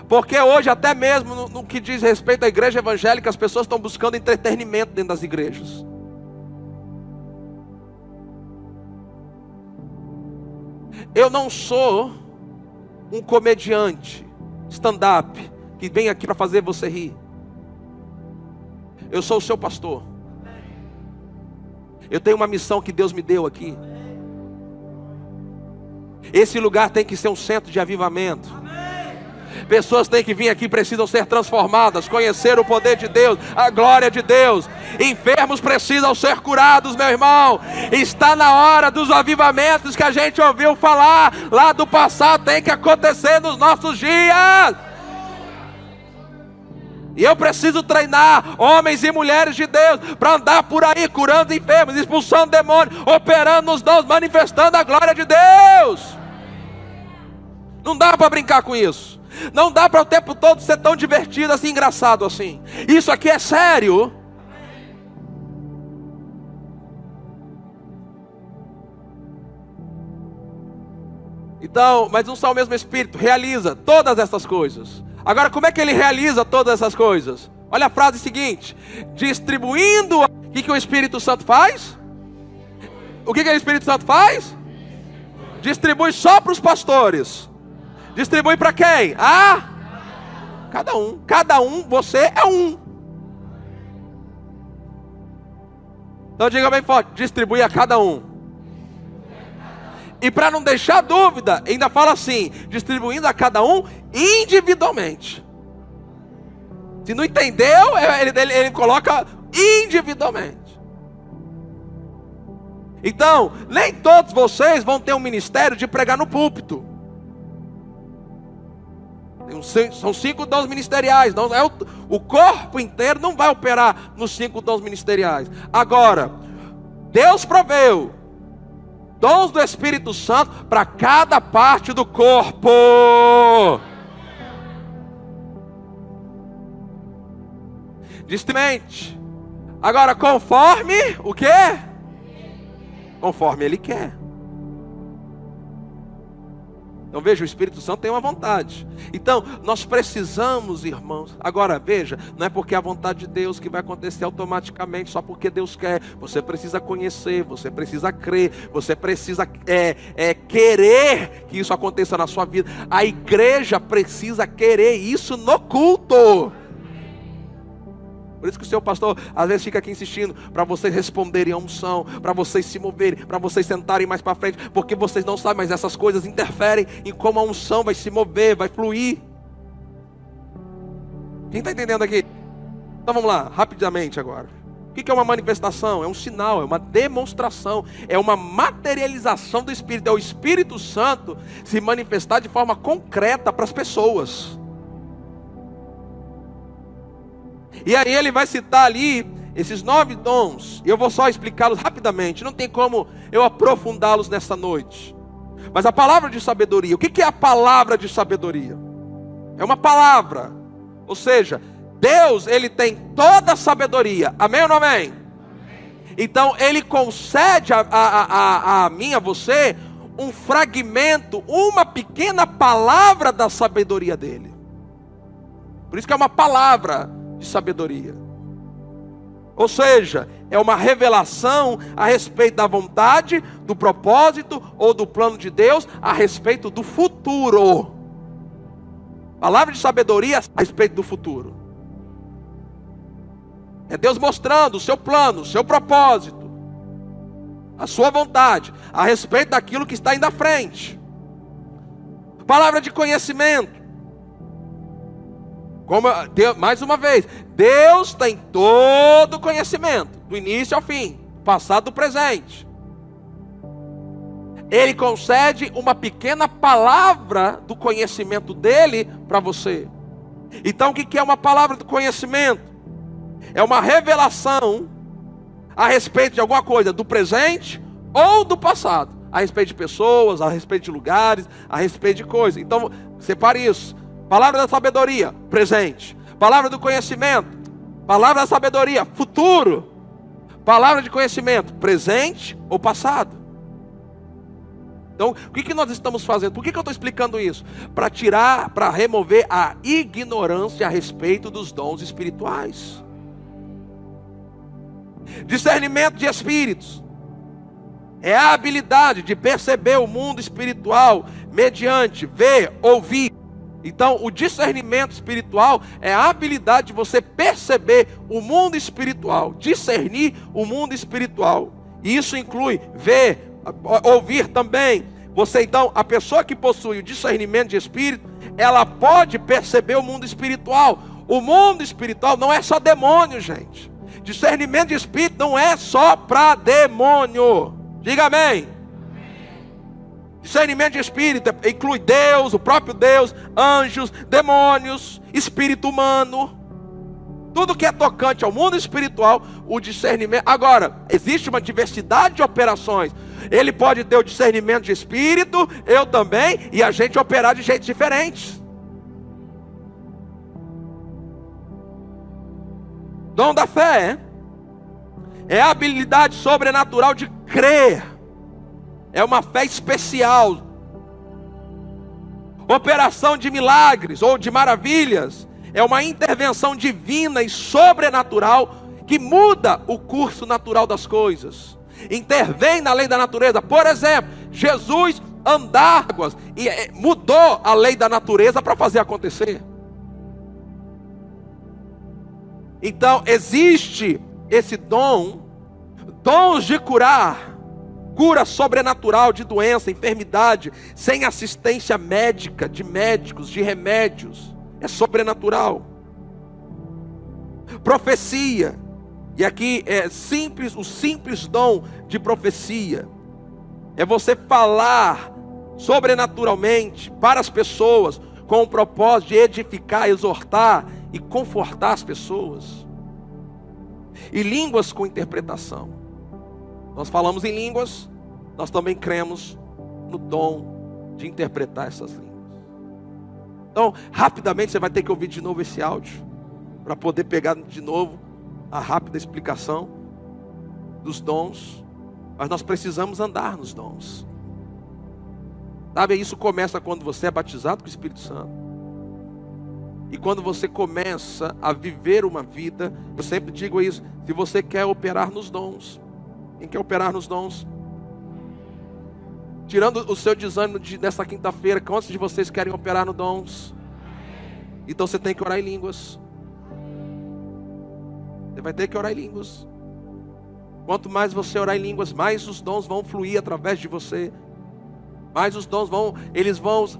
Porque hoje, até mesmo no que diz respeito à igreja evangélica, as pessoas estão buscando entretenimento dentro das igrejas. Eu não sou um comediante stand-up que vem aqui para fazer você rir. Eu sou o seu pastor. Eu tenho uma missão que Deus me deu aqui. Esse lugar tem que ser um centro de avivamento. Pessoas têm que vir aqui, precisam ser transformadas, conhecer o poder de Deus, a glória de Deus. Enfermos precisam ser curados, meu irmão. Está na hora dos avivamentos que a gente ouviu falar lá do passado, tem que acontecer nos nossos dias. E eu preciso treinar homens e mulheres de Deus para andar por aí curando enfermos, expulsando demônios, operando nos dons, manifestando a glória de Deus. Não dá para brincar com isso. Não dá para o tempo todo ser tão divertido assim, engraçado assim. Isso aqui é sério. Então, mas um só o mesmo Espírito realiza todas essas coisas. Agora, como é que ele realiza todas essas coisas? Olha a frase seguinte: distribuindo. O que o Espírito Santo faz? O que o Espírito Santo faz? Distribui só para os pastores. Distribui para quem? Cada um. Cada um, você é um. Então diga bem forte: distribui a cada um. E para não deixar dúvida, ainda fala assim: distribuindo a cada um individualmente. Se não entendeu, ele coloca individualmente. Então, nem todos vocês vão ter um ministério de pregar no púlpito. São 5 dons ministeriais. Não, o corpo inteiro não vai operar nos 5 dons ministeriais. Agora, Deus proveu dons do Espírito Santo para cada parte do corpo. Distribuinte. Agora, conforme o quê? Conforme Ele quer. Então veja, o Espírito Santo tem uma vontade. Então nós precisamos, irmãos. Agora veja, não é porque é a vontade de Deus que vai acontecer automaticamente, só porque Deus quer. Você precisa conhecer, você precisa crer, você precisa querer que isso aconteça na sua vida. A igreja precisa querer isso no culto. Por isso que o seu pastor às vezes fica aqui insistindo para vocês responderem a unção, para vocês se moverem, para vocês sentarem mais para frente, porque vocês não sabem, mas essas coisas interferem em como a unção vai se mover, vai fluir. Quem está entendendo aqui? Então vamos lá, rapidamente agora. O que é uma manifestação? É um sinal, é uma demonstração, é uma materialização do Espírito. É o Espírito Santo se manifestar de forma concreta para as pessoas. E aí ele vai citar ali esses 9 dons. E eu vou só explicá-los rapidamente. Não tem como eu aprofundá-los nessa noite. Mas a palavra de sabedoria. O que é a palavra de sabedoria? É uma palavra. Ou seja, Deus, Ele tem toda a sabedoria. Amém ou não amém? Então Ele concede a mim, a você, um fragmento, uma pequena palavra da sabedoria dEle. Por isso que é uma palavra de sabedoria. Ou seja, é uma revelação a respeito da vontade, do propósito ou do plano de Deus a respeito do futuro. Palavra de sabedoria a respeito do futuro. É Deus mostrando o seu plano, o seu propósito, a sua vontade a respeito daquilo que está indo à frente. Palavra de conhecimento. Mais uma vez, Deus tem todo o conhecimento, do início ao fim, do passado do presente. Ele concede uma pequena palavra do conhecimento dele para você. Então o que é uma palavra do conhecimento? É uma revelação a respeito de alguma coisa do presente ou do passado. A respeito de pessoas, a respeito de lugares, a respeito de coisas. Então, separe isso. Palavra da sabedoria, presente. Palavra do conhecimento, palavra da sabedoria, futuro. Palavra de conhecimento, presente ou passado. Então, o que nós estamos fazendo? Por que eu estou explicando isso? Para remover a ignorância a respeito dos dons espirituais. Discernimento de espíritos é a habilidade de perceber o mundo espiritual mediante ver, ouvir. Então, o discernimento espiritual é a habilidade de você perceber o mundo espiritual, discernir o mundo espiritual. E isso inclui ver, ouvir também. Você então, a pessoa que possui o discernimento de espírito, ela pode perceber o mundo espiritual. O mundo espiritual não é só demônio, gente. Discernimento de espírito não é só para demônio. Diga amém. Discernimento de espírito inclui Deus, o próprio Deus, anjos, demônios, espírito humano. Tudo que é tocante ao mundo espiritual, o discernimento. Agora, existe uma diversidade de operações. Ele pode ter o discernimento de espírito, eu também, e a gente operar de jeitos diferentes. Dom da fé é a habilidade sobrenatural de crer. É uma fé especial. Operação de milagres ou de maravilhas é uma intervenção divina e sobrenatural que muda o curso natural das coisas. Intervém na lei da natureza. Por exemplo, Jesus andar águas e mudou a lei da natureza para fazer acontecer. Então existe esse dons de curar, cura sobrenatural de doença, enfermidade, sem assistência médica, de médicos, de remédios, é sobrenatural. Profecia, e aqui é simples, o simples dom de profecia, é você falar sobrenaturalmente para as pessoas, com o propósito de edificar, exortar e confortar as pessoas. E línguas com interpretação. Nós falamos em línguas, nós também cremos no dom de interpretar essas línguas. Então, rapidamente você vai ter que ouvir de novo esse áudio, para poder pegar de novo a rápida explicação dos dons. Mas nós precisamos andar nos dons. Sabe, isso começa quando você é batizado com o Espírito Santo. E quando você começa a viver uma vida, eu sempre digo isso, se você quer operar nos dons. Quem quer operar nos dons? Tirando o seu desânimo dessa quinta-feira, quantos de vocês querem operar nos dons? Então você tem que orar em línguas. Você vai ter que orar em línguas. Quanto mais você orar em línguas, mais os dons vão fluir através de você. Mas os dons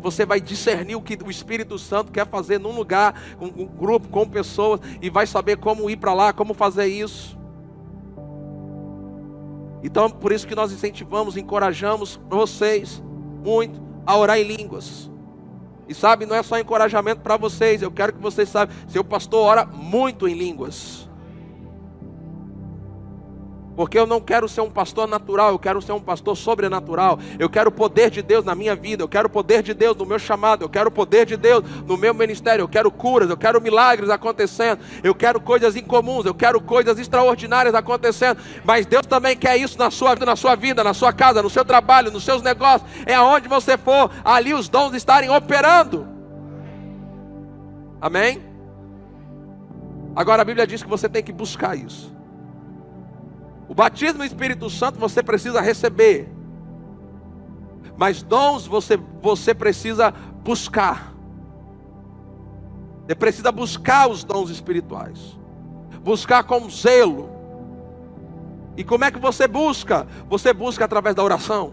você vai discernir o que o Espírito Santo quer fazer num lugar, com um grupo, com pessoas, e vai saber como ir para lá, como fazer isso. Então, por isso que nós incentivamos, encorajamos vocês muito a orar em línguas. E sabe, não é só encorajamento para vocês, eu quero que vocês saibam, seu pastor ora muito em línguas. Porque eu não quero ser um pastor natural, eu quero ser um pastor sobrenatural. Eu quero o poder de Deus na minha vida, eu quero o poder de Deus no meu chamado, eu quero o poder de Deus no meu ministério, eu quero curas, eu quero milagres acontecendo, eu quero coisas incomuns, eu quero coisas extraordinárias acontecendo. Mas Deus também quer isso na sua vida, na sua casa, no seu trabalho, nos seus negócios, é aonde você for, ali os dons estarem operando. Amém? Agora a Bíblia diz que você tem que buscar isso. O batismo no Espírito Santo você precisa receber. Mas dons você precisa buscar. Você precisa buscar os dons espirituais. Buscar com zelo. E como é que você busca? Você busca através da oração.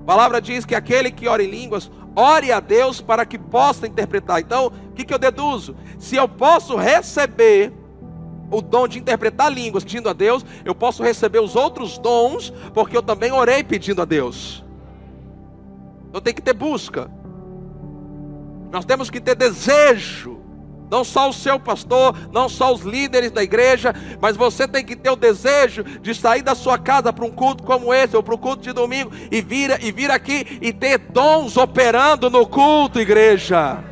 A palavra diz que aquele que ora em línguas, ore a Deus para que possa interpretar. Então, o que eu deduzo? Se eu posso receber o dom de interpretar línguas pedindo a Deus, eu posso receber os outros dons, porque eu também orei pedindo a Deus. Então tem que ter busca. Nós temos que ter desejo. Não só o seu pastor, não só os líderes da igreja, mas você tem que ter o desejo de sair da sua casa para um culto como esse, ou para um culto de domingo, e vir aqui e ter dons operando no culto, igreja.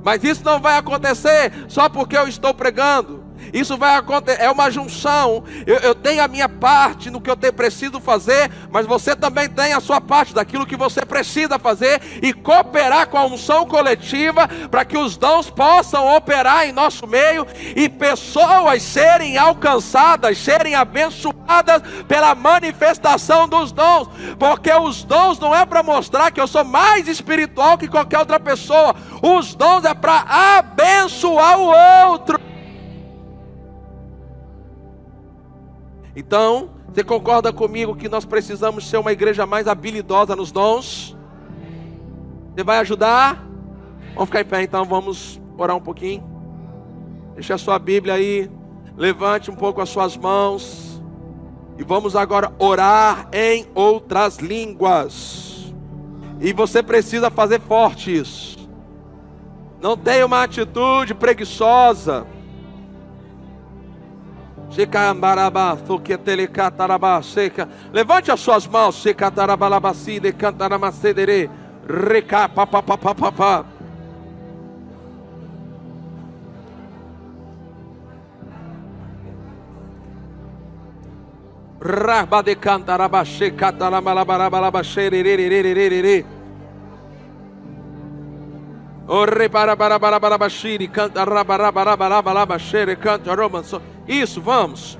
Mas isso não vai acontecer só porque eu estou pregando. Isso vai acontecer, é uma junção. Eu tenho a minha parte no que eu preciso fazer, mas você também tem a sua parte daquilo que você precisa fazer e cooperar com a unção coletiva para que os dons possam operar em nosso meio e pessoas serem alcançadas, serem abençoadas pela manifestação dos dons. Porque os dons não é para mostrar que eu sou mais espiritual que qualquer outra pessoa. Os dons é para abençoar o outro. Então, você concorda comigo que nós precisamos ser uma igreja mais habilidosa nos dons? Você vai ajudar? Vamos ficar em pé então, vamos orar um pouquinho. Deixa a sua Bíblia aí, levante um pouco as suas mãos. E vamos agora orar em outras línguas. E você precisa fazer forte isso. Não tenha uma atitude preguiçosa. Levante as suas mãos. Isso, vamos.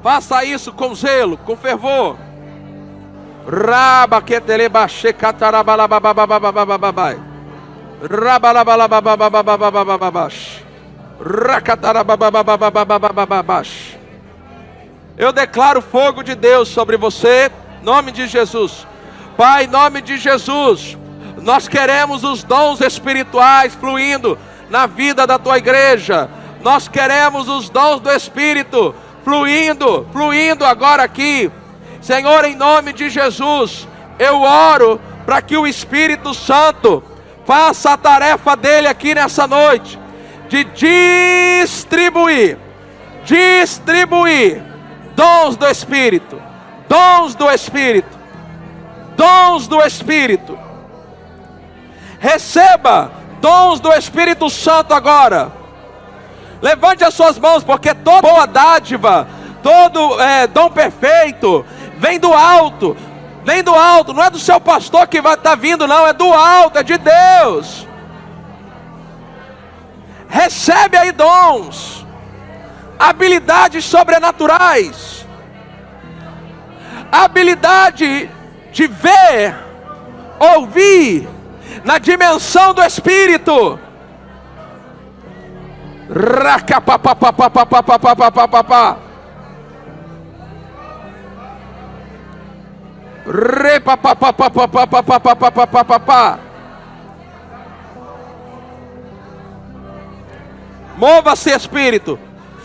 Faça isso com zelo, com fervor. Eu declaro fogo de Deus sobre você, em nome de Jesus. Pai, em nome de Jesus, nós queremos os dons espirituais fluindo na vida da tua igreja. Nós queremos os dons do Espírito fluindo agora aqui. Senhor, em nome de Jesus, eu oro para que o Espírito Santo faça a tarefa dele aqui nessa noite, de distribuir dons do Espírito, dons do Espírito, dons do Espírito. Receba dons do Espírito Santo agora. Levante as suas mãos, porque toda boa dádiva, todo dom perfeito, vem do alto. Vem do alto, não é do seu pastor que vai estar vindo, não, é do alto, é de Deus. Recebe aí dons, habilidades sobrenaturais, habilidade de ver, ouvir, na dimensão do Espírito. Mova-se, Espírito.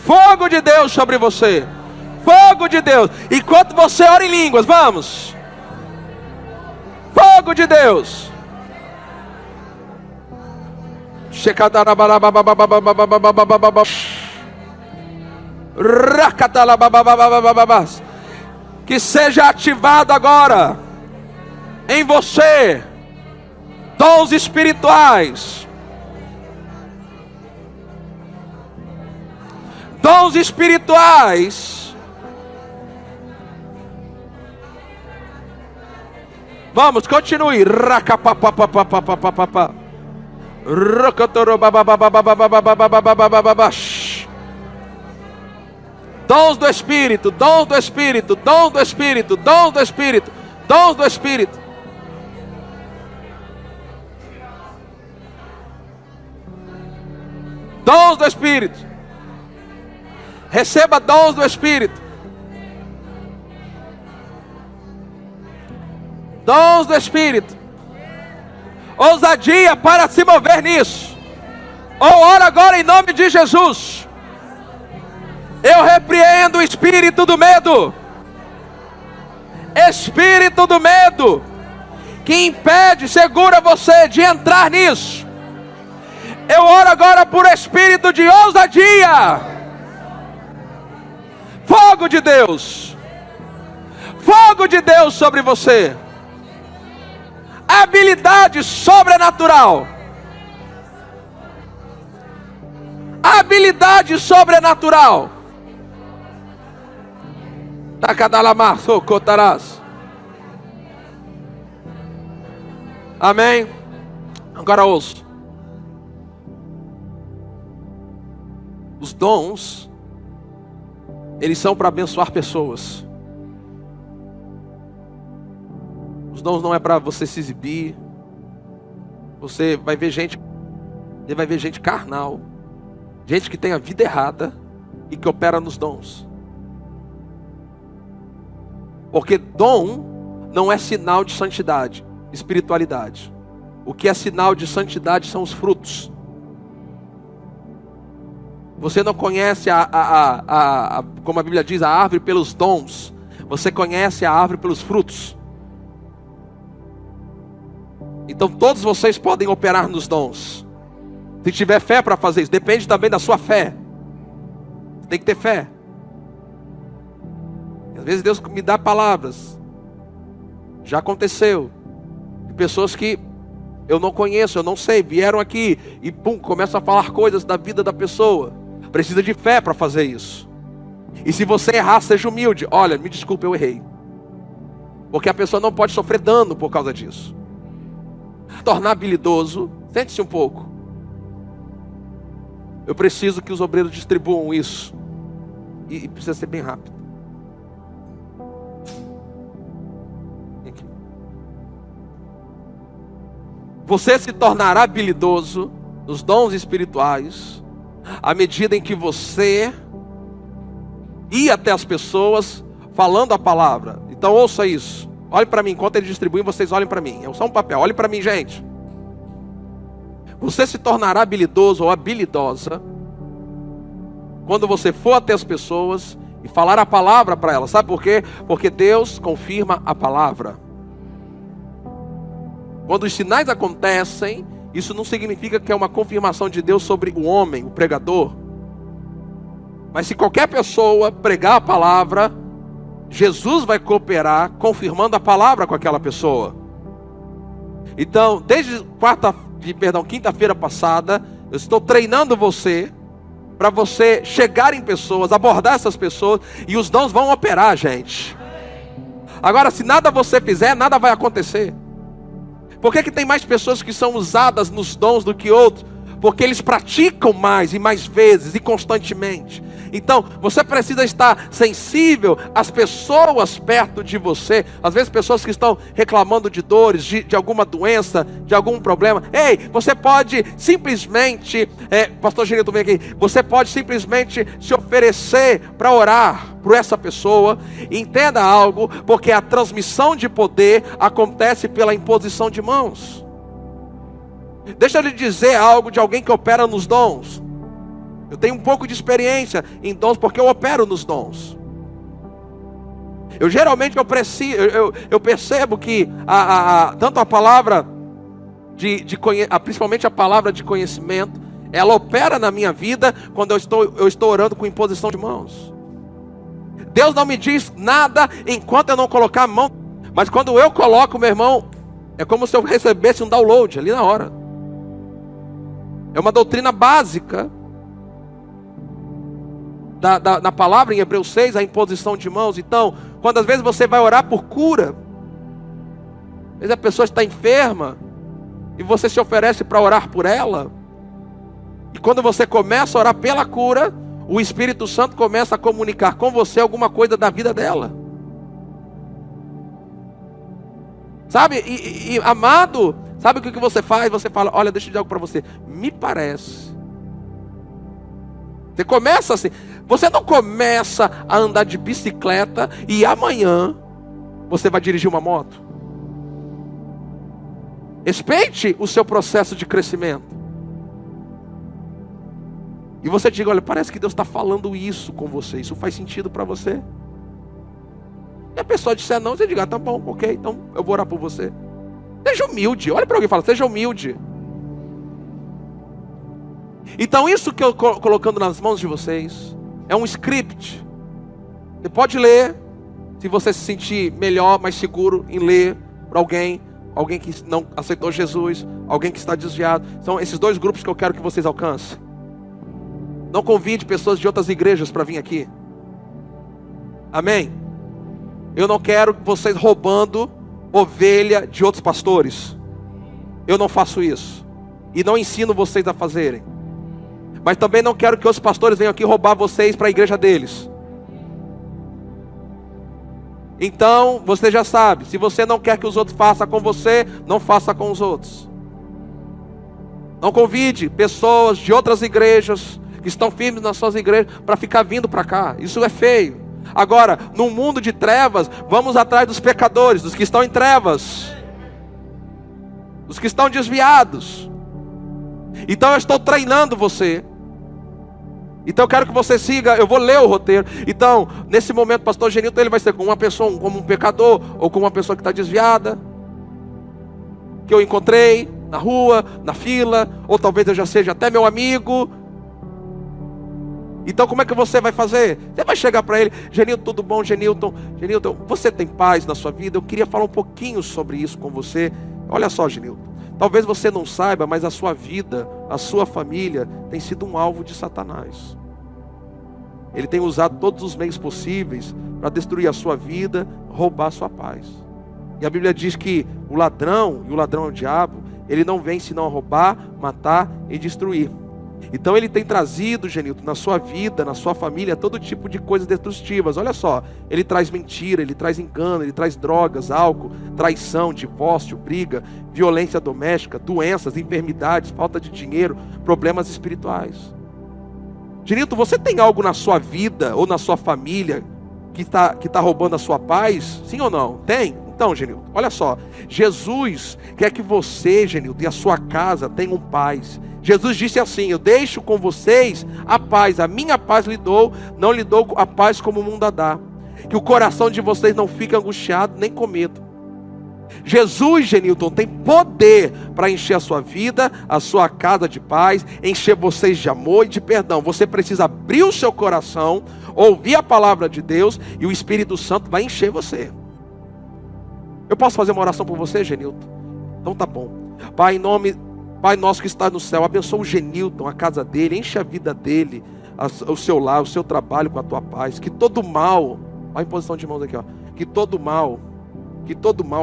Fogo de Deus sobre você. Fogo de Deus. Enquanto você ora em línguas, vamos. Fogo de Deus. Que seja ativado agora em você dons espirituais. Dons espirituais. Vamos, continue. Dons do Espírito, dons do Espírito, dons do Espírito, dons do Espírito, dons do Espírito. Dons do Espírito. Receba dons do Espírito. Dons do Espírito. Ousadia para se mover nisso. Ora agora em nome de Jesus. Eu repreendo o espírito do medo. Espírito do medo que impede, segura você de entrar nisso. Eu oro agora por espírito de ousadia. Fogo de Deus. Fogo de Deus sobre você. Habilidade sobrenatural. Habilidade sobrenatural. Takadalamasso kotarás. Amém. Agora ouço. Os dons, eles são para abençoar pessoas. Os dons não é para você se exibir. Você vai ver gente carnal, gente que tem a vida errada e que opera nos dons. Porque dom não é sinal de santidade, espiritualidade. O que é sinal de santidade são os frutos. Você não conhece como a Bíblia diz, a árvore pelos dons. Você conhece a árvore pelos frutos. Então todos vocês podem operar nos dons. Se tiver fé para fazer isso, depende também da sua fé. Você tem que ter fé. Às vezes Deus me dá palavras. Já aconteceu. De pessoas que eu não conheço, eu não sei, vieram aqui e pum, começam a falar coisas da vida da pessoa. Precisa de fé para fazer isso. E se você errar, seja humilde. Olha, me desculpe, eu errei. Porque a pessoa não pode sofrer dano por causa disso. Tornar habilidoso, sente-se um pouco. Eu preciso que os obreiros distribuam isso. E precisa ser bem rápido. Aqui. Você se tornará habilidoso nos dons espirituais à medida em que você ir até as pessoas falando a palavra. Então ouça isso. Olhe para mim, enquanto ele distribui, vocês olhem para mim. É só um papel, olhe para mim, gente. Você se tornará habilidoso ou habilidosa quando você for até as pessoas e falar a palavra para elas. Sabe por quê? Porque Deus confirma a palavra. Quando os sinais acontecem, isso não significa que é uma confirmação de Deus sobre o homem, o pregador. Mas se qualquer pessoa pregar a palavra, Jesus vai cooperar, confirmando a palavra com aquela pessoa. Então, desde quinta-feira passada, eu estou treinando você, para você chegar em pessoas, abordar essas pessoas, e os dons vão operar, gente. Agora, se nada você fizer, nada vai acontecer. Por que tem mais pessoas que são usadas nos dons do que outros? Porque eles praticam mais e mais vezes e constantemente. Então, você precisa estar sensível às pessoas perto de você. Às vezes pessoas que estão reclamando de dores, de alguma doença, de algum problema. Ei, você pode simplesmente, pastor Genilton, vem aqui. Você pode simplesmente se oferecer para orar por essa pessoa. Entenda algo, porque a transmissão de poder acontece pela imposição de mãos. Deixa eu lhe dizer algo de alguém que opera nos dons. Eu tenho um pouco de experiência em dons, porque eu opero nos dons. Eu geralmente eu percebo que tanto a palavra principalmente a palavra de conhecimento, ela opera na minha vida quando eu estou orando com imposição de mãos. Deus não me diz nada enquanto eu não colocar a mão. Mas quando eu coloco, meu irmão, é como se eu recebesse um download ali na hora. É uma doutrina básica na palavra em Hebreus 6, a imposição de mãos. Então, quando às vezes você vai orar por cura, às vezes a pessoa está enferma, e você se oferece para orar por ela. E quando você começa a orar pela cura, o Espírito Santo começa a comunicar com você alguma coisa da vida dela. Sabe, amado, sabe o que você faz? Você fala, olha, deixa eu dizer algo para você. Me parece. Você começa assim. Você não começa a andar de bicicleta e amanhã você vai dirigir uma moto. Respeite o seu processo de crescimento. E você diga, olha, parece que Deus está falando isso com você. Isso faz sentido para você? E a pessoa disser não, você diga, tá bom, ok, então eu vou orar por você. Seja humilde. Olha para alguém e fala, seja humilde. Então isso que eu estou colocando nas mãos de vocês é um script. Você pode ler, se você se sentir melhor, mais seguro em ler para alguém que não aceitou Jesus, alguém que está desviado. São esses dois grupos que eu quero que vocês alcancem. Não convide pessoas de outras igrejas para vir aqui. Amém? Eu não quero vocês roubando ovelha de outros pastores. Eu não faço isso. E não ensino vocês a fazerem. Mas também não quero que outros pastores venham aqui roubar vocês para a igreja deles. Então, você já sabe, se você não quer que os outros façam com você, não faça com os outros. Não convide pessoas de outras igrejas que estão firmes nas suas igrejas para ficar vindo para cá. Isso é feio. Agora, no mundo de trevas, vamos atrás dos pecadores, dos que estão em trevas, dos que estão desviados. Então eu estou treinando você. Então eu quero que você siga, eu vou ler o roteiro. Então, nesse momento, o pastor Genilton, ele vai ser com uma pessoa, como um pecador, ou com uma pessoa que está desviada, que eu encontrei na rua, na fila, ou talvez eu já seja até meu amigo. Então como é que você vai fazer? Você vai chegar para ele, Genilton, tudo bom, Genilton, você tem paz na sua vida? Eu queria falar um pouquinho sobre isso com você. Olha só, Genilton, talvez você não saiba, mas a sua vida, a sua família tem sido um alvo de Satanás. Ele tem usado todos os meios possíveis para destruir a sua vida, roubar a sua paz. E a Bíblia diz que o ladrão, e o ladrão é o diabo, ele não vem senão a roubar, matar e destruir. Então ele tem trazido, Genilton, na sua vida, na sua família, todo tipo de coisas destrutivas. Olha só, ele traz mentira, ele traz engano, ele traz drogas, álcool, traição, divórcio, briga, violência doméstica, doenças, enfermidades, falta de dinheiro, problemas espirituais. Genilton, você tem algo na sua vida ou na sua família que tá roubando a sua paz? Sim ou não? Tem? Então, Genilton, olha só, Jesus quer que você, Genilton, e a sua casa tenham paz. Jesus disse assim, eu deixo com vocês a paz, a minha paz lhe dou, não lhe dou a paz como o mundo a dá. Que o coração de vocês não fique angustiado nem com medo. Jesus, Genilton, tem poder para encher a sua vida, a sua casa de paz, encher vocês de amor e de perdão. Você precisa abrir o seu coração, ouvir a palavra de Deus e o Espírito Santo vai encher você. Eu posso fazer uma oração por você, Genilton? Então tá bom. Pai nosso que está no céu, abençoa o Genilton, a casa dele, enche a vida dele, o seu lar, o seu trabalho com a tua paz. Que todo mal, olha a imposição de mãos aqui, ó. Que todo mal,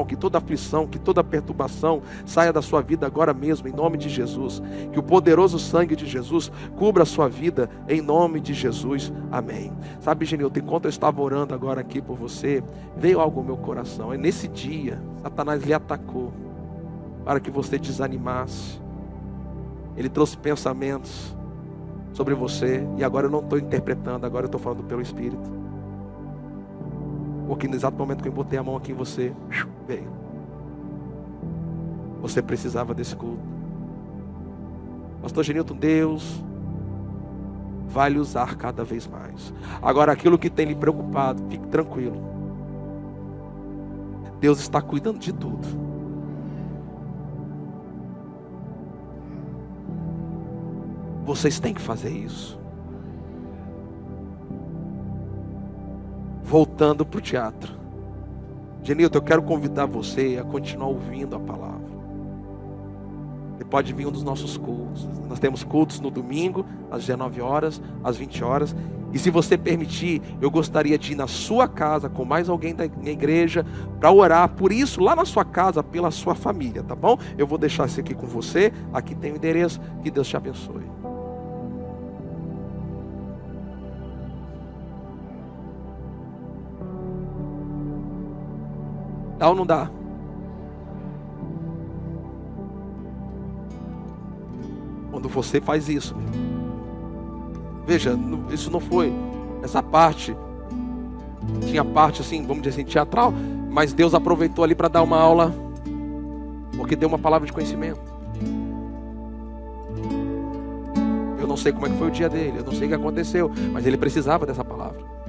que toda aflição, que toda perturbação saia da sua vida agora mesmo, em nome de Jesus. Que o poderoso sangue de Jesus cubra a sua vida, em nome de Jesus. Amém. Sabe, Genilton, enquanto eu estava orando agora aqui por você, veio algo ao meu coração. E nesse dia, Satanás lhe atacou para que você desanimasse. Ele trouxe pensamentos sobre você. E agora eu não estou interpretando, agora eu estou falando pelo Espírito. Porque no exato momento que eu botei a mão aqui em você, veio. Você precisava desse culto. Pastor Genilton, Deus vai lhe usar cada vez mais. Agora aquilo que tem lhe preocupado, fique tranquilo. Deus está cuidando de tudo. Vocês têm que fazer isso. Voltando para o teatro. Genilton, eu quero convidar você a continuar ouvindo a palavra. pode vir um dos nossos cultos. Nós temos cultos no domingo, às 19 horas, às 20 horas. E se você permitir, eu gostaria de ir na sua casa com mais alguém da minha igreja para orar por isso, lá na sua casa, pela sua família, tá bom? Eu vou deixar isso aqui com você. Aqui tem o endereço. Que Deus te abençoe. Dá ou não dá? Quando você faz isso, veja, isso não foi, essa parte, tinha parte assim, vamos dizer assim, teatral, mas Deus aproveitou ali para dar uma aula, porque deu uma palavra de conhecimento. Eu não sei como é que foi o dia dele, eu não sei o que aconteceu, mas ele precisava dessa palavra.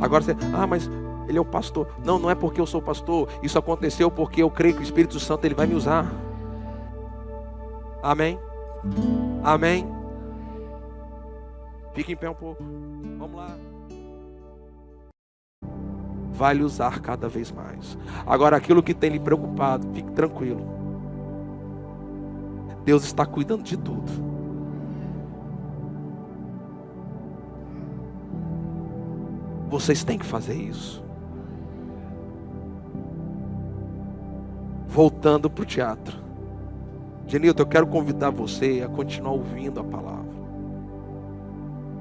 Agora você, mas ele é o pastor. Não, não é porque eu sou pastor. Isso aconteceu porque eu creio que o Espírito Santo ele vai me usar. Amém? Amém? Fique em pé um pouco. Vamos lá. Vai lhe usar cada vez mais. Agora, aquilo que tem lhe preocupado, fique tranquilo. Deus está cuidando de tudo. Vocês têm que fazer isso. Voltando para o teatro. Genilton, eu quero convidar você a continuar ouvindo a palavra.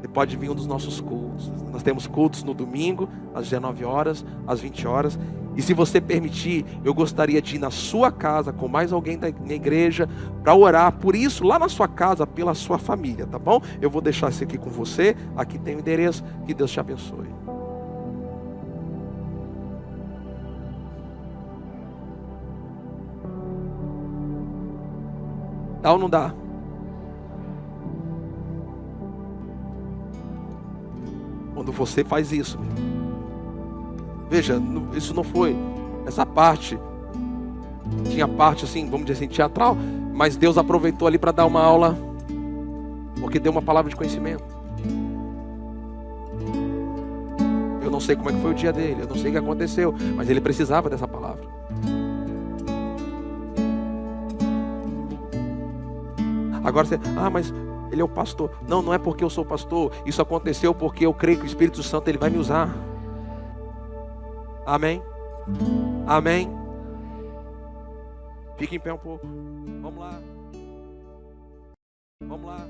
Você pode vir um dos nossos cultos. Nós temos cultos no domingo, às 19 horas, às 20 horas. E se você permitir, eu gostaria de ir na sua casa com mais alguém da minha igreja para orar por isso, lá na sua casa, pela sua família, tá bom? Eu vou deixar isso aqui com você. Aqui tem o endereço. Que Deus te abençoe. Dá ou não dá? Quando você faz isso, veja, isso não foi, essa parte, tinha parte assim, vamos dizer assim, teatral, mas Deus aproveitou ali para dar uma aula, porque deu uma palavra de conhecimento. Eu não sei como é que foi o dia dele, eu não sei o que aconteceu, mas ele precisava dessa palavra. Agora você, mas ele é o pastor. Não, não é porque eu sou pastor. Isso aconteceu porque eu creio que o Espírito Santo ele vai me usar. Amém? Amém? Fique em pé um pouco. Vamos lá. Vamos lá.